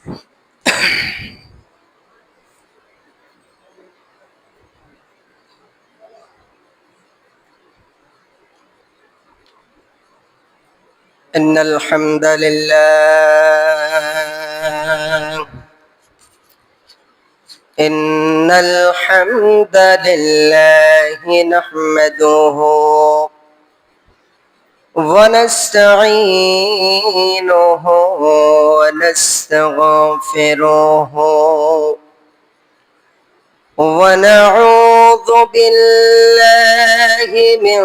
إن الحمد لله نحمده ونستعينه ونستغفره ونعوذ بالله من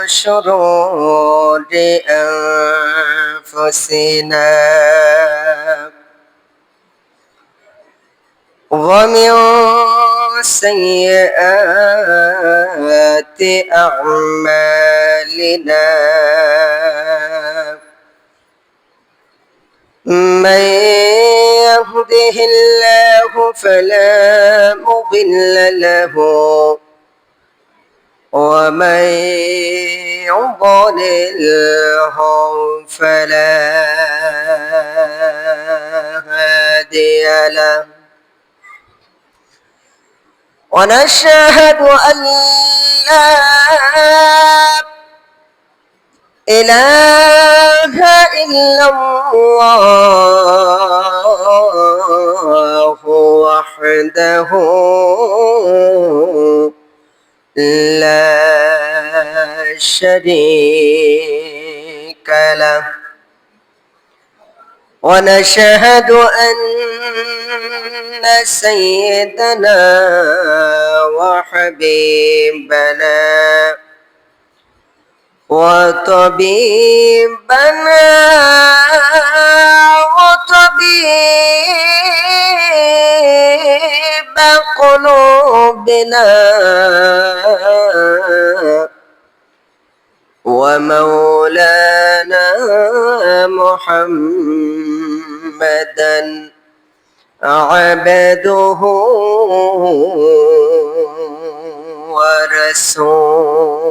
شرور أنفسنا ومن سيئات أعمالنا من يهده الله فلا مضل له ومن يضلله فلا هادي له ونشهد أن لا إله إلا الله وحده لا شريك له ونشهد أن سيدنا وحبيبنا وطبيبنا وطبيب قلوبنا ومولانا محمدا عبده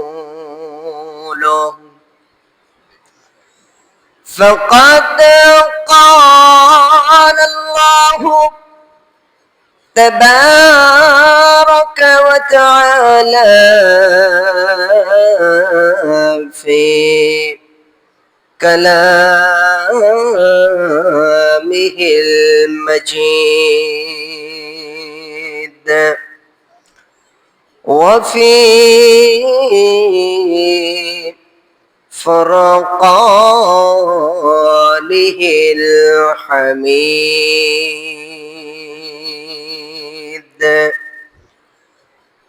ورسوله فقد قال الله تبارك وتعالى في كلامه المجيد وفي فرقانه الحميد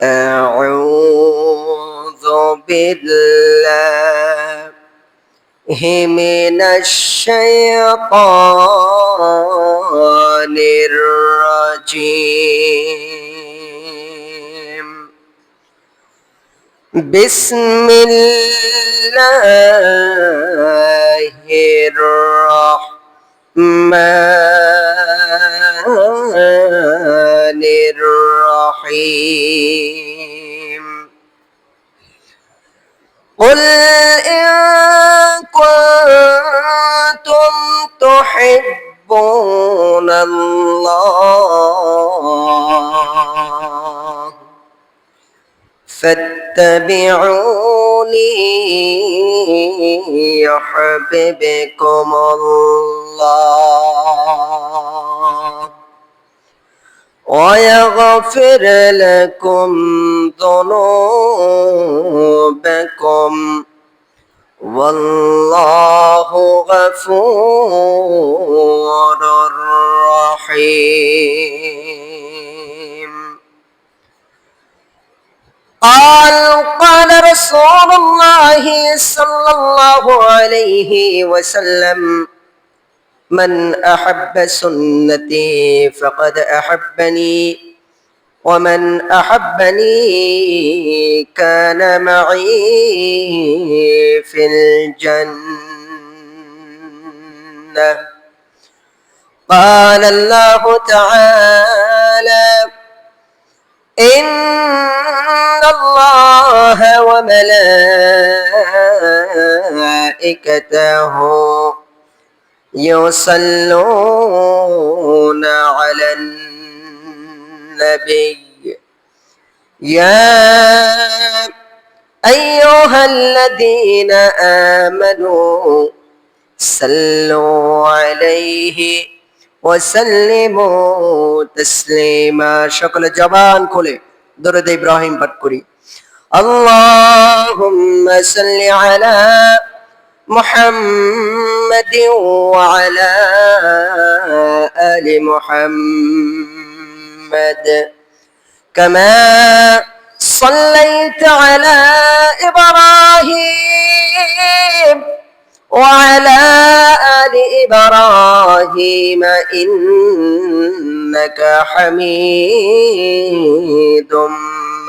أعوذ بالله من الشيطان الرجيم بسم الله الرحمن الرحيم قل إن كنتم تحبون الله فاتبعوني يحببكم الله ويغفر لكم ذنوبكم والله غفور رحيم قال رسول الله صلى الله عليه وسلم من أحب سنتي فقد أحبني ومن أحبني كان معي في الجنة قال الله تعالى إن الله وملائكته يصلون على النبي يا أيها الذين آمنوا صلوا عليه وسلموا تسليما সকল জবান খুলে দরুদ ইব্রাহিম পাঠ করি اللهم صل على محمد وعلى آل محمد كما صليت على إبراهيم وعلى آل إبراهيم إنك حميد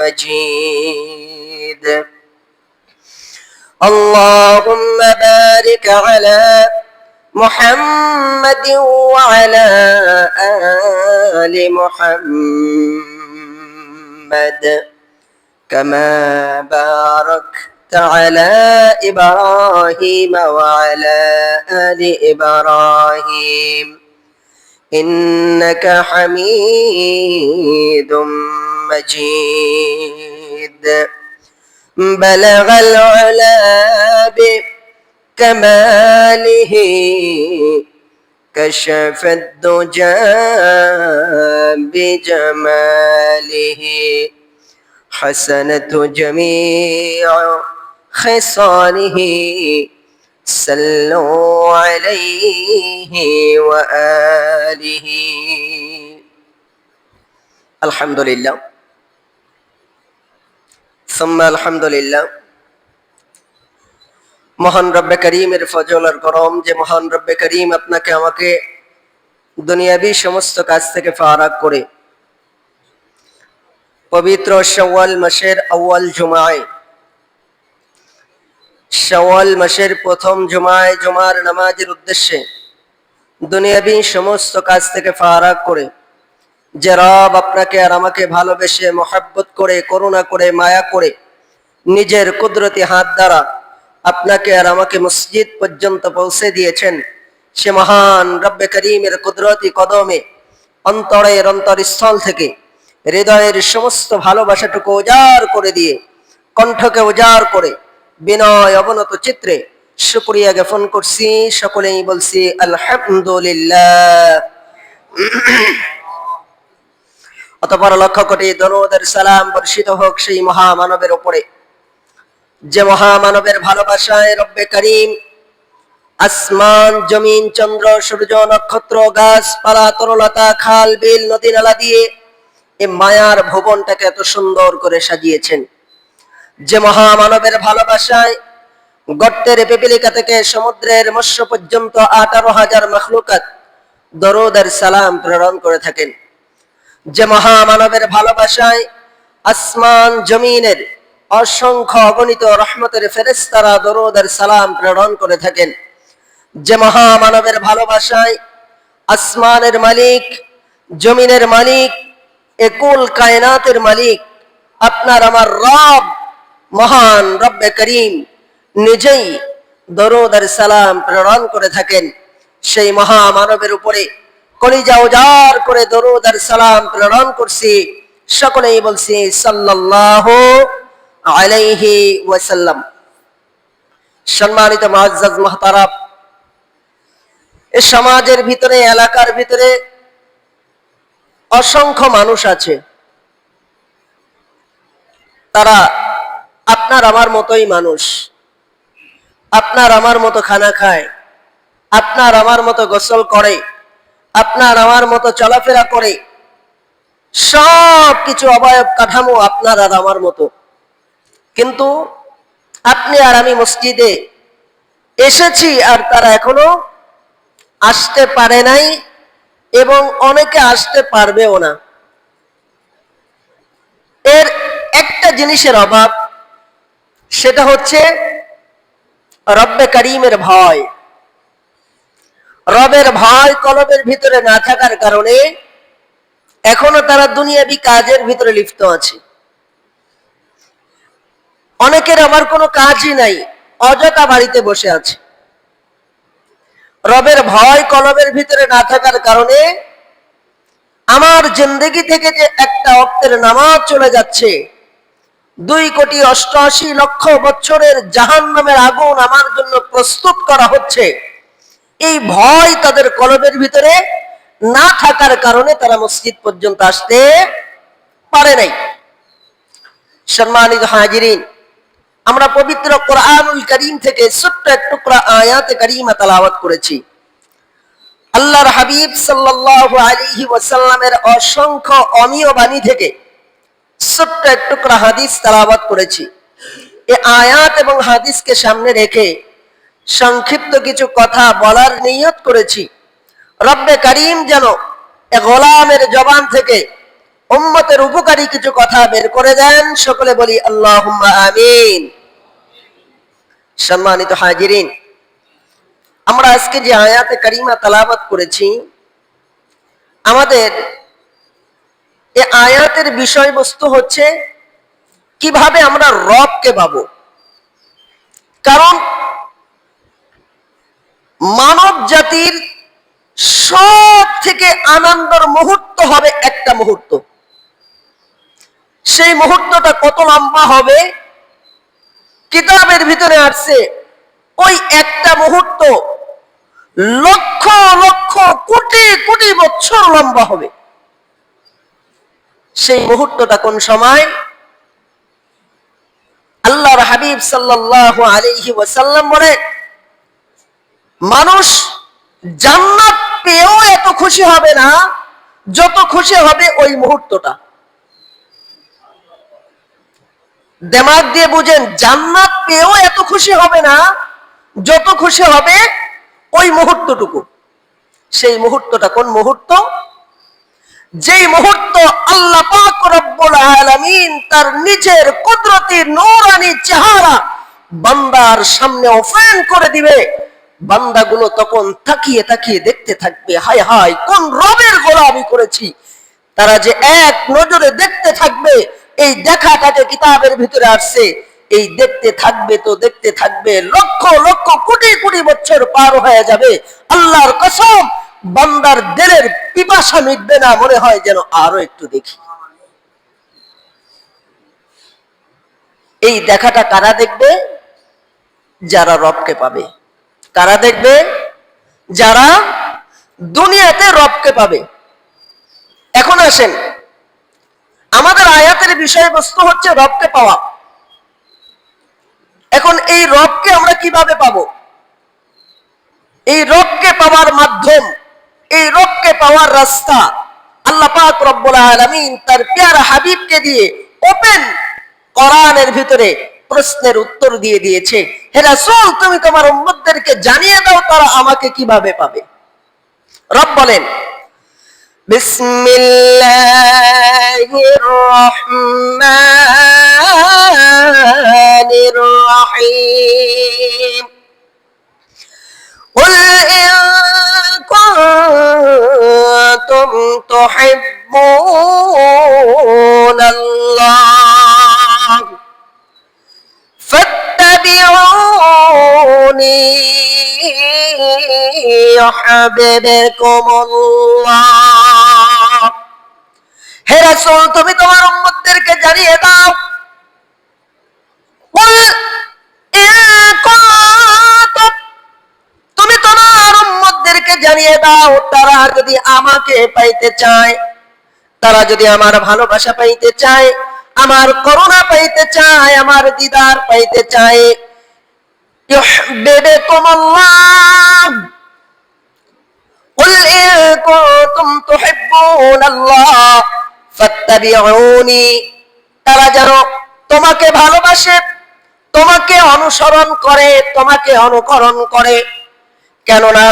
مجيد اللهم بارك على محمد وعلى آل محمد كما باركت على إبراهيم وعلى آل إبراهيم إنك حميد مجيد بلغ العلا بكماله كشف الدجى بجماله حسنت جميع خصاله صلوا عليه وآله الحمد لله ثم الحمد لله মহান রব্বে করিমের ফজল আর করম যে মহান রব্বে করিম আপনাকে আমাকে দুনিয়াবি সমস্ত কাজ থেকে ফারাক করে পবিত্র শাওয়াল মাসের আউয়াল জুমায় শাওয়াল মাসের প্রথম জুমায় জুমার নামাজের উদ্দেশ্যে দুনিয়াবি সমস্ত কাজ থেকে ফারাক করে যে রব আপনাকে আর আমাকে ভালোবেসে মহব্বত করে করুণা করে মায়া করে নিজের কুদরতি হাত দ্বারা আপনাকে আর আমাকে মসজিদ পর্যন্ত পৌঁছে দিয়েছেন সে মহান রব্বে করিমের কুদরতি কদমে অন্তরের অন্তরস্থল থেকে হৃদয়ের সমস্ত ভালোবাসাটুকু উজাড় করে দিয়ে কণ্ঠকে উজাড় করে বিনয় অবনত চিত্রে শুকরিয়া জ্ঞাপন করছি সকলেই বলছি আলহামদুলিল্লাহ অতঃপর লক্ষ কোটি দরুদের সালাম বর্ষিত হোক সেই মহামানবের উপরে যে মহামানবের ভালোবাসায় রব্বে করিম আসমান জমিন চন্দ্র সূর্য নক্ষত্র গাছপালা তরলতা খাল বিল নদী নালা দিয়ে এই মায়ার ভুবনটাকে এত সুন্দর করে সাজিয়েছেন যে মহামানবের ভালোবাসায় গর্তের পিপিলিকা থেকে সমুদ্রের মৎস্য পর্যন্ত 18,000 মখলুকাত দরুদ আর সালাম প্রেরণ করে থাকেন যে মহামানবের ভালোবাসায় আসমান জমিনের অসংখ্য অগণিত রহমতের ফেরেশতারা দরুদ আর সালাম প্রেরণ করে থাকেন যে মহামানবের ভালোবাসায় আসমানের মালিক জমিনের মালিক একুল কায়নাতের মালিক আপনার আমার রব মহান রব্বে করিম নিজেই দরুদ আর সালাম প্রেরণ করে থাকেন সেই মহামানবের উপরে কলিজা উজাড় করে দরুদ আর সালাম প্রেরণ করছি সকলেই বলছি সাল্লাল্লাহু আলাইহি ওয়াসাল্লাম সম্মানিত মুআজ্জাজ মুহতারাম এই সমাজের ভিতরে এলাকার ভিতরে অসংখ্য মানুষ আছে তারা আপনার আমার মতোই মানুষ আপনার আমার মতো খানা খায় আপনার আমার মতো গোসল করে আপনার আমার মতো চলাফেরা করে সব কিছু অবয়ব কাঠামো আপনার আর আমার মতো কিন্তু আপনি আর আমি মসজিদে এসেছি আর তারা এখনো আসতে পারে নাই এবং অনেকে আসতে পারবেও না এর একটা জিনিসের অভাব সেটা হচ্ছে রব্বে করিমের ভয় রবের ভয় কলবের ভিতরে না থাকার কারণে এখনো তারা দুনিয়াবি কাজের ভিতরে লিপ্ত আছে অনেকের আমার কোনো কাজই নাই অযথা বাড়িতে বসে আছে রবের ভয় কলবের ভিতরে না থাকার কারণে আমার জিন্দেগি থেকে যে একটা ওয়াক্তের নামাজ চলে যাচ্ছে, 2,88,00,000 বছরের জাহান্নামের আগুন আমার জন্য প্রস্তুত করা হচ্ছে, এই ভয় তাদের কলবের ভিতরে না থাকার কারণে তারা মসজিদ পর্যন্ত আসতে পারে নাই। সম্মানিত হাজিরিন, আমরা পবিত্র কোরআনুল কারীম থেকে ছোট্ট এক টুকরা আয়াতে কারীমা তেলাওয়াত করেছি। আল্লাহর হাবিব সাল্লাল্লাহু আলাইহি ওয়াসাল্লামের অসংখ্য অমীয় বাণী থেকে ছোট্ট এক টুকরা হাদিস তেলাওয়াত করেছি। এই আয়াত এবং হাদিসকে সামনে রেখে সংক্ষিপ্ত কিছু কথা বলার নিয়ত করেছি। রব্বে কারীম যেন এ গোলামের জবান থেকে উম্মতের উপকারী কিছু কথা বের করে দেন। সকলে বলি আল্লাহুম্মা আমিন। সম্মানিত হাজিরিন, আমরা আজকে যে আয়াতে কারীমা তেলাওয়াত করেছি, আমাদের এই আয়াতের বিষয়বস্তু হচ্ছে কিভাবে আমরা রবকে পাবো। কারণ মানব জাতির সব থেকে আনন্দের মুহূর্ত হবে একটা মুহূর্ত। সেই মুহূর্তটা কত লম্বা হবে, কিতাবের ভিতরে আসছে ওই একটা মুহূর্ত লক্ষ লক্ষ কোটি কোটি বছর লম্বা হবে। সেই মুহূর্তটা কোন সময়? আল্লাহর হাবিব সাল্লাল্লাহু আলাইহি ওয়াসাল্লাম বলে, মানুষ জান্নাত পেয়েও এত খুশি হবে না যত খুশি হবে ওই মুহূর্তটা। দিমাগ দিয়ে বুঝেন, জান্নাত পেয়েও এত খুশি হবে না যত খুশি হবে ওই মুহূর্তটুকু। সেই মুহূর্তটা কোন মুহূর্ত? যেই মুহূর্ত আল্লাহ পাক রব্বুল আলামিন তার নিজের কুদরতি নূরানি চেহারা বান্দার সামনে ওপেন করে দিবে। বান্দাগুলো তখন তাকিয়ে তাকিয়ে দেখতে থাকবে, হায় হায় কোন রবের গোলামি করেছি। তারা যে এক নজরে দেখতে থাকবে, এই দেখাটাকে কিতাবের ভিতরে আসছে। এই দেখতে থাকবে তো দেখতে থাকবে, লক্ষ লক্ষ কোটি কোটি বছর পার হয়ে যাবে। আল্লাহর কসম, বান্দার দিলের পিপাসা মিটবে না, মনে হয় যেন আরো একটু দেখি। এই দেখাটা কারা দেখবে? যারা রবকে পাবে। কারা দেখবে? যারা দুনিয়াতে রবকে পাবে। এখন আসেন, আমাদের আয়াতের বিষয়বস্তু হচ্ছে রবকে পাওয়া। এখন এই রবকে আমরা কিভাবে পাবো? এই রবকে পাওয়ার মাধ্যম, এই রবকে পাওয়ার রাস্তা আল্লাহ পাক রব্বুল আলামিন তার প্যারা হাবিবকে দিয়ে ওপেন কোরআনের ভিতরে প্রশ্নের উত্তর দিয়ে দিয়েছে। হে রাসূল, তুমি তোমার উম্মতদেরকে জানিয়ে দাও তারা আমাকে কিভাবে পাবে। রব বলেন, বিসমিল্লাহির রহমানির রহিম। قل إن كنتم تحبون الله فاتبعوني يحببكم الله। হে রাসূল, তুমি তোমার উম্মতদেরকে জানিয়ে দাও, তুমি তোমার উম্মতদেরকে জানিয়ে দাও, তারা যদি আমাকে পাইতে চায়, তারা যদি আমার ভালোবাসা পাইতে চায়, আমার করুণা পাইতে চায়, আমার দিদার পাইতে চায়, ইউহিব্বুকুমুল্লাহ। কুল ইন কুনতুম তুহিব্বুনাল্লাহ ফাত্তাবিউনি। তারা যেন তোমাকে ভালোবাসে, তোমাকে অনুসরণ করে, তোমাকে অনুকরণ করে। কেননা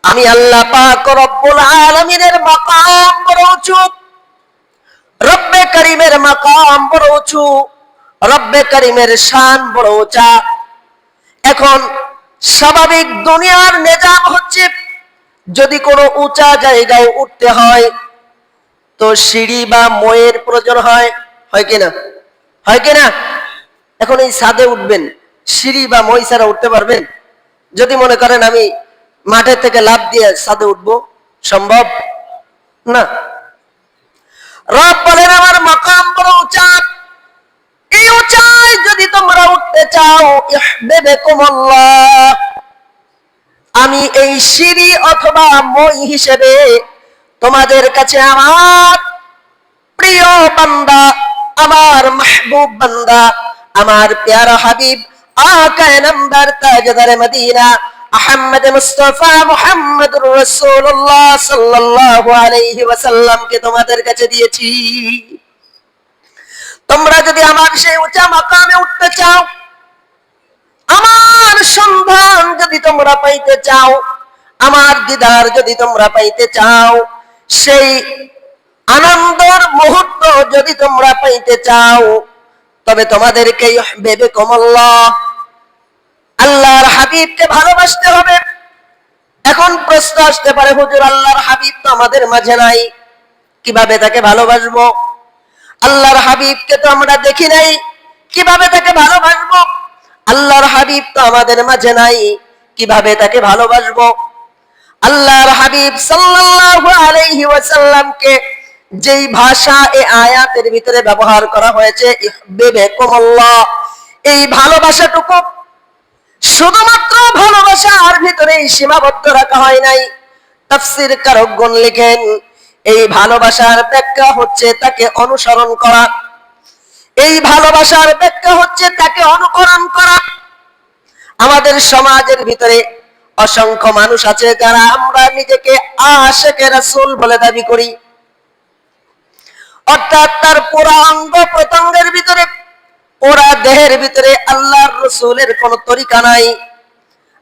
আমি আল্লাহ পাক রব্বুল আলামিনের মাকাম বড় উঁচু, রব্বে কারীমের মাকাম বড় উঁচু, রব্বে কারীমের শান বড় উঁচা। এখন স্বাভাবিক দুনিয়ার নিজাম হচ্ছে, যদি কোনো উঁচা জায়গায় উঠতে হয় তো সিঁড়ি বা ময়ের প্রয়োজন হয়, হয় কিনা? হয় কিনা? এখন এই ছাদে উঠবেন, সিঁড়ি বা মই ছাড়া উঠতে পারবেন? যদি মনে করেন আমি মাঠে থেকে লাফ দিয়ে ছাদে উঠবো? সম্ভব না। রব বলেন আমার মাকাম বড় উঁচা, এই উঁচায় যদি তোমরা উঠতে চাও, ইহবিবকুমুল্লাহ, আমি এই সিঁড়ি অথবা মই হিসেবে তোমাদের কাছে আমার প্রিয় বান্দা, আমার মাহবুব বান্দা, আমার প্যারা হাবিব আকায়ে নামদার তাজদারে মদিনা আহমদ মুস্তাফা মুহাম্মদুর রাসূলুল্লাহ সাল্লাল্লাহু আলাইহি ওয়াসাল্লাম কে তোমাদের কাছে দিয়েছি। তোমরা যদি আমার সেই উঁচা মাকামে উঠতে চাও, আমার সন্ধান যদি তোমরা পাইতে চাও, আমার দিদার যদি তোমরা পাইতে চাও, সেই আনন্দের মুহূর্ত যদি তোমরা পাইতে চাও, তবে তোমাদেরকে ইহবিবকুমুল্লাহ, আল্লাহর হাবিবকে ভালোবাসতে হবে। এখন প্রশ্ন আসতে পারে, হুজুর আল্লাহর হাবিব তো আমাদের মাঝে নাই, কিভাবে তাকে ভালোবাসবো? আল্লাহর হাবিবকে তো আমরা দেখি নাই, কিভাবে তাকে ভালোবাসবো? আল্লাহর হাবিব তো আমাদের মাঝে নাই, কিভাবে তাকে ভালোবাসবো? আল্লাহর হাবিব সাল্লাল্লাহু আলাইহি ওয়াসাল্লামকে যেই ভাষা এই আয়াতের ভিতরে ব্যবহার করা হয়েছে, ইহবিবকুমুল্লাহ, এই ভালোবাসাটুকু শুধুমাত্র ভালোবাসার ভিতরেই সীমাবদ্ধ রাখা হয় নাই। তাফসীর কারকগণ লিখেন, এই ভালোবাসার ব্যাখ্যা হচ্ছে তাকে অনুসরণ করা, এই ভালোবাসার ব্যাখ্যা হচ্ছে তাকে অনুকরণ করা। আমাদের সমাজের ভিতরে অসংখ্য মানুষ আছে যারা আমরা নিজেকে আশিকে রাসূল বলে দাবি করি, অর্থাৎ তার পুরো অঙ্গ প্রত্যঙ্গের ভিতরে, পুরো দেহের ভিতরে আল্লাহর রাসূলের কোনো তরিকা নাই,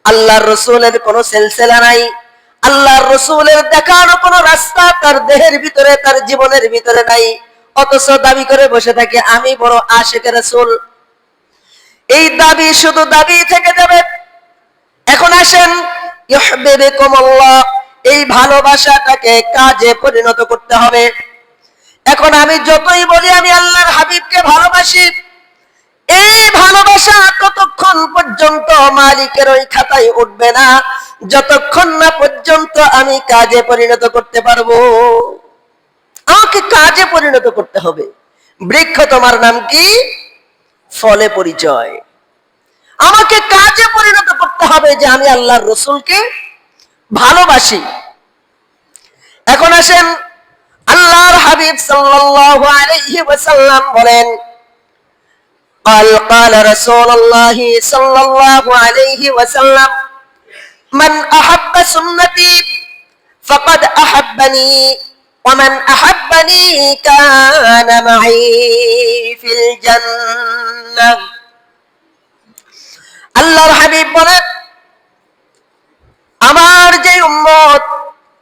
আল্লাহর রাসূলের কোনো সিলসিলা নাই, আল্লাহর রাসূলের দেখানো কোনো রাস্তা তার দেহের ভিতরে, তার জীবনের ভিতরে নাই, অথচ দাবি করে বসে থাকে আমি বড় আশিকে রাসূল। এই দাবি শুধু দাবি থেকে যাবে। এখন আসেন, ইহবিবকুমুল্লাহ, এই ভালোবাসাটাকে কাজে পরিণত করতে হবে। এখন আমি যতই বলি আমি আল্লাহর হাবিবকে ভালোবাসি, এই ভালোবাসা ততক্ষণ পর্যন্ত মালিকের ওই খাতায় উঠবে না যতক্ষণ না পর্যন্ত আমি কাজে পরিণত করতে পারবো। আমাকে কাজে পরিণত করতে হবে। বৃক্ষ তোমার নাম কি? ফলে পরিচয়। আমাকে কাজে পরিণত করতে হবে যে আমি আল্লাহর রাসূলকে ভালোবাসি। এখন আসেন, আল্লাহর হাবিব সাল্লাল্লাহু আলাইহি ওয়াসাল্লাম বলেন, قال رسول الله صلى الله عليه وسلم من أحب سنتي فقد أحبني ومن أحبني كان معي في الجنة। আল্লাহর হাবিব বলেন, আমার যে উম্মত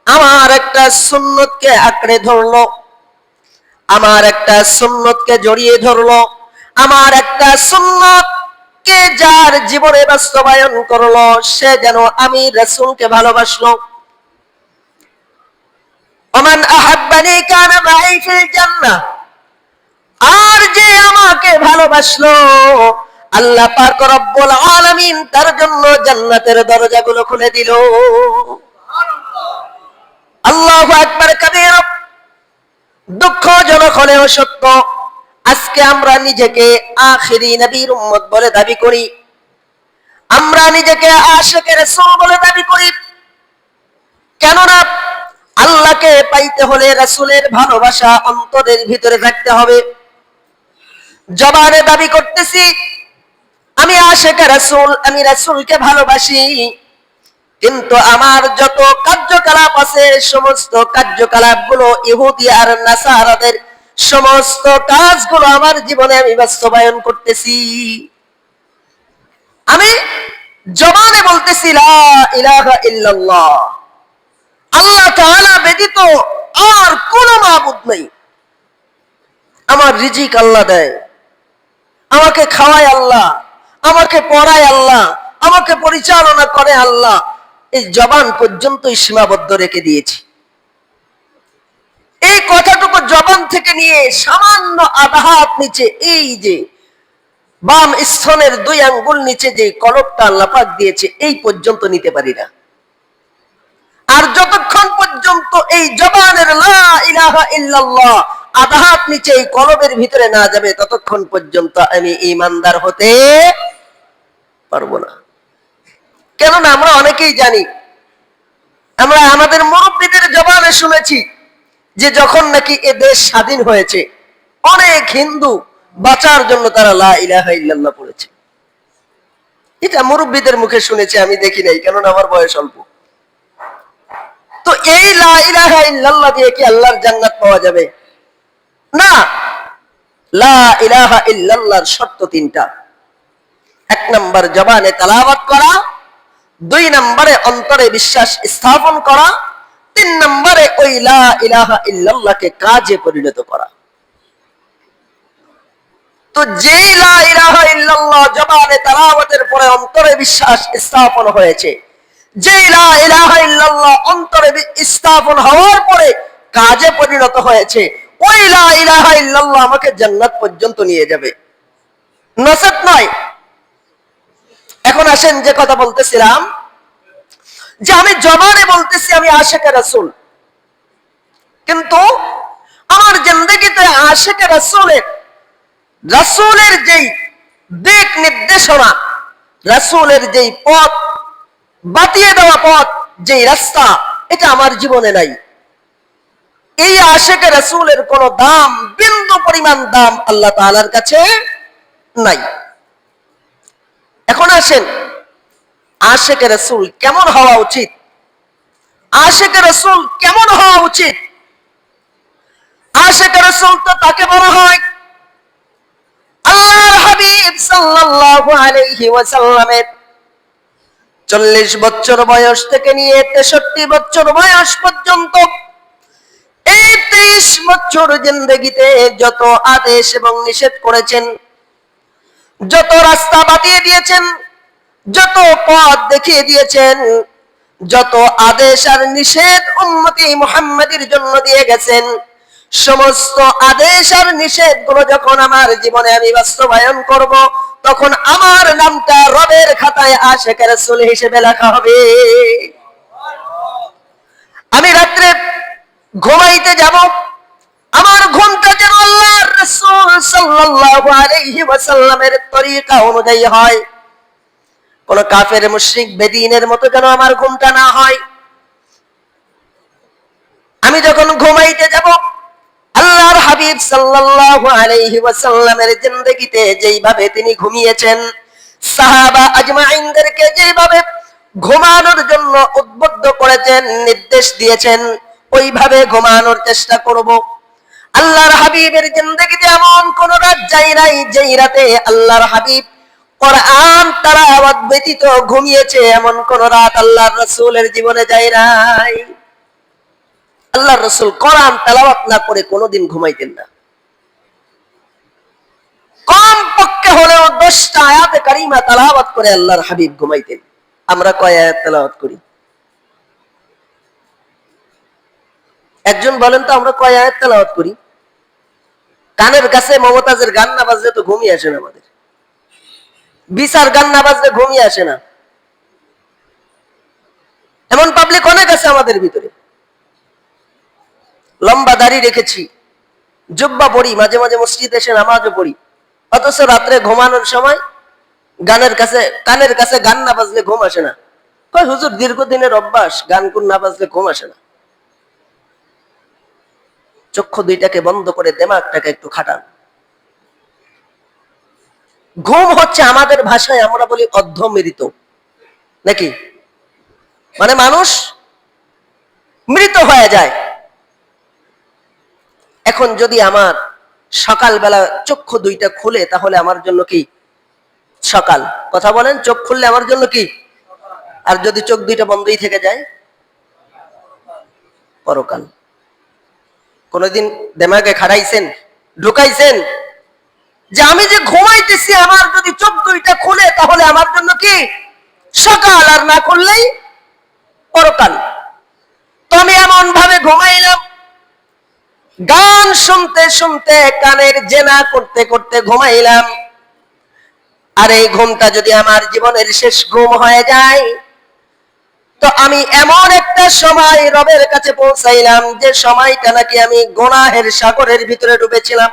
আমার একটা সুন্নতকে আঁকড়ে ধরলো, আমার একটা সুন্নতকে জড়িয়ে ধরলো, আমার একটা সুন্নতকে যার জীবনে বাস্তবায়ন করলো, সে যেন আমি রাসূলকে ভালোবাসলো। ওমান আহাব্বানি কানা মাই ফিল জান্নাহ, আর যে আমাকে ভালোবাসলো, আল্লাহ পাক রব্বুল আলামিন তার জন্য জান্নাতের দরজাগুলো খুলে দিল। আল্লাহু আকবার কাবীরা। দুঃখজনক হলেও সত্য, আজকে আমরা নিজেকে আখিরি নবীর উম্মত বলে দাবি করি, আমরা নিজেকে আশিকে রাসূল বলে দাবি করি। কেননা আল্লাহকে পাইতে হলে রাসূলের ভালোবাসা অন্তরের ভিতরে থাকতে হবে। জবানে দাবি করতেছি আমি আশিকে রাসূল, আমি রাসূলকে ভালোবাসি, কিন্তু আমার যত কার্যকলাপ আছে সমস্ত কার্যকলাপগুলো ইহুদি আর নাসারাদের সমস্ত কাজগুলো আমার জীবনে আমি বাস্তবায়ন করতেছি। আমি জবানে বলতেছি লা ইলাহা ইল্লাল্লাহ, আল্লাহ তাআলা ব্যতীত আর কোনো মাবুদ নেই। আমার রিজিক আল্লাহ দেয়, আমাকে খাওয়ায় আল্লাহ, আমাকে পড়ায় আল্লাহ, আমাকে পরিচালনা করে আল্লাহ। এই জবান পর্যন্তই সীমাবদ্ধ রেখে দিয়েছি। এই কথাটুকু জবান থেকে নিয়ে সামান্য আধা হাত নিচে, এই যে বাম স্তনের 2 আঙ্গুল নিচে যে কলকটা আল্লাহ পাক দিয়েছে, এই পর্যন্ত নিতে পারি না। আর যতক্ষণ পর্যন্ত এই জবানের লা ইলাহা ইল্লাল্লাহ আধা হাত নিচে এই কলবের ভিতরে না যাবে, ততক্ষণ পর্যন্ত আমি ঈমানদার হতে পারবো না। কেননা আমরা অনেকেই জানি, আমরা আমাদের মুরব্বীদের জবানে শুনেছি যে যখন নাকি এ দেশ স্বাধীন হয়েছে, অনেক হিন্দু বাঁচার জন্য তারা লা ইলাহা ইল্লাল্লাহ পড়েছে। এটা মুরব্বীদের মুখে শুনেছি, আমি দেখি নাই, কেননা আমার বয়স অল্প। তো এই লা ইলাহা ইল্লাল্লাহ দিয়ে কি আল্লাহর জান্নাত পাওয়া যাবে? না। লা ইলাহা ইল্লাল্লাহর শর্ত তিনটা। এক নম্বর জবানে তেলাওয়াত করা, দুই নম্বরে অন্তরে বিশ্বাস স্থাপন করা, তিন নম্বরে ওই লা ইলাহা ইল্লাল্লাহকে কাজে পরিণত করা। তো যেই লা ইলাহা ইল্লাল্লাহ জবানে তেলাওয়াতের পরে অন্তরে বিশ্বাস স্থাপন হয়েছে, যেই লা ইলাহা ইল্লাল্লাহ অন্তরে স্থাপন হওয়ার পরে কাজে পরিণত হয়েছে, ওই লা ইলাহা ইল্লাল্লাহ আমাকে জান্নাত পর্যন্ত নিয়ে যাবে, নসিব নয়। এখন আসেন যে কথা বলতেছিলাম, যে আমি জবানে বলতেছি আমি আশিকে রাসূল, কিন্তু আমার জিন্দেগিতে আশিকে রাসূলের যেই দিক নির্দেশনা, রাসূলের যেই পথ বাতিয়ে দেওয়া পথ, যেই রাস্তা, এটা আমার জীবনে নাই। এই আশিকে রাসূলের কোন দাম, বিন্দু পরিমাণ দাম আল্লাহ তাআলার কাছে নাই। এখন আসেন, আশিকে রাসূল কেমন হওয়া উচিত? আশিকে রাসূল কেমন হওয়া উচিত? আশিকে রাসূল তো তাকে বলা হয় আল্লাহর হাবিব সাল্লাল্লাহু আলাইহি ওয়াসাল্লামের 40 বছর বয়স থেকে নিয়ে 63 বছর বয়স পর্যন্ত এই 23 বছর জিন্দেগিতে যত আদেশ এবং নিষেধ করেছেন, যত রাস্তা বাতিয়ে দিয়েছেন, যত পথ দেখিয়ে দিয়েছেন, যত আদেশ আর নিষেধ উম্মতি মুহাম্মাদীর জন্য দিয়ে গেছেন, সমস্ত আদেশ আর নিষেধ গুলো যখন আমার জীবনে আমি বাস্তবায়ন করব, তখন আমার নামটা রবের খাতায় আশিকে রাসূল হিসেবে লেখা হবে। আমি রাত্রে ঘুমাইতে যাব, আমার ঘুমটা যেন আল্লাহর রাসূল সাল্লাল্লাহু আলাইহি ওয়াসাল্লামের তরিকা অনুযায়ী হয়। কোন কাফের মুশরিক বেদিনের মতো যেন আমার ঘুমটা না হয়। আমি যখন ঘুমাইতে যাব, আল্লাহর হাবিব সাল্লাল্লাহু আলাইহি ওয়াসাল্লামের জিন্দেগিতে যেইভাবে তিনি ঘুমিয়েছেন, সাহাবা আজমাইনদেরকে যেভাবে ঘুমানোর জন্য উদ্বুদ্ধ করেছেন, নির্দেশ দিয়েছেন, ওইভাবে ঘুমানোর চেষ্টা করব। আল্লাহর হাবিবের জিন্দেগিতে এমন কোন রাত যায় নাই যেই রাতে আল্লাহর হাবিব কোরআন তেলাওয়াত ব্যতীত ঘুমিয়েছে, এমন কোন রাত আল্লাহর রাসূলের জীবনে যায় নাই। আল্লাহর রাসূল কোরআন তেলাওয়াত না করে কোনোদিন ঘুমাইতেন না। কম পক্ষে হলেও 10টা আয়াতে কারিমা তেলাওয়াত করে আল্লাহর হাবিব ঘুমাইতেন। আমরা কয় আয়াত তেলাওয়াত করি? একজন বলেন তো, আমরা কয় আয়াত তেলাওয়াত করি? কানের কাছে মমতাজের গান না বাজলে তো ঘুমিয়ে আসে না আমাদের। বিচার গান না বাজলে ঘুমিয়ে আসে না। এমন পাবলিক অনেক আছে আমাদের ভিতরে। লম্বা দাড়ি রেখেছি, জুব্বা পড়ি, মাঝে মাঝে মসজিদে এসে নামাজও পড়ি, অথচ রাত্রে ঘুমানোর সময় কানের কাছে গান না বাজলে ঘুম আসে না। কয় হুজুর দীর্ঘদিনের অভ্যাস, গান গুন না বাজলে ঘুম আসে না। চক্ষু দুইটাকে বন্ধ করে দিমাগটাকে একটু খাটান। ঘুম হচ্ছে আমাদের ভাষায় আমরা বলি অর্ধমৃত, নাকি? মানে মানুষ মৃত হয়ে যায়। এখন যদি আমার সকালবেলা চক্ষু দুইটা খুলে, তাহলে আমার জন্য কি সকাল? কথা বলেন, চোখ খুললে আমার জন্য কি? আর যদি চোখ দুইটা বন্ধই থেকে যায়, পরকাল। কোনদিন দিমাগে খাড়াইছেন, ঢুকাইছেন যে আমি যে ঘুমাইতেছি, আমার যদি চোখ দুইটা খুলে তাহলে আমার জন্য কি সকাল, আর না করলেই পরকাল। তো আমি এমন ভাবে ঘুমাইলাম, গান শুনতে শুনতে, কানের জেনা করতে করতে ঘুমাইলাম। আর এই ঘুমটা যদি আমার জীবনের শেষ ঘুম হয়ে যায়, তো আমি এমন একটা সময় রবের কাছে পৌঁছাইলাম যে সময়টা নাকি আমি গুনাহের সাগরের ভিতরে ডুবেছিলাম।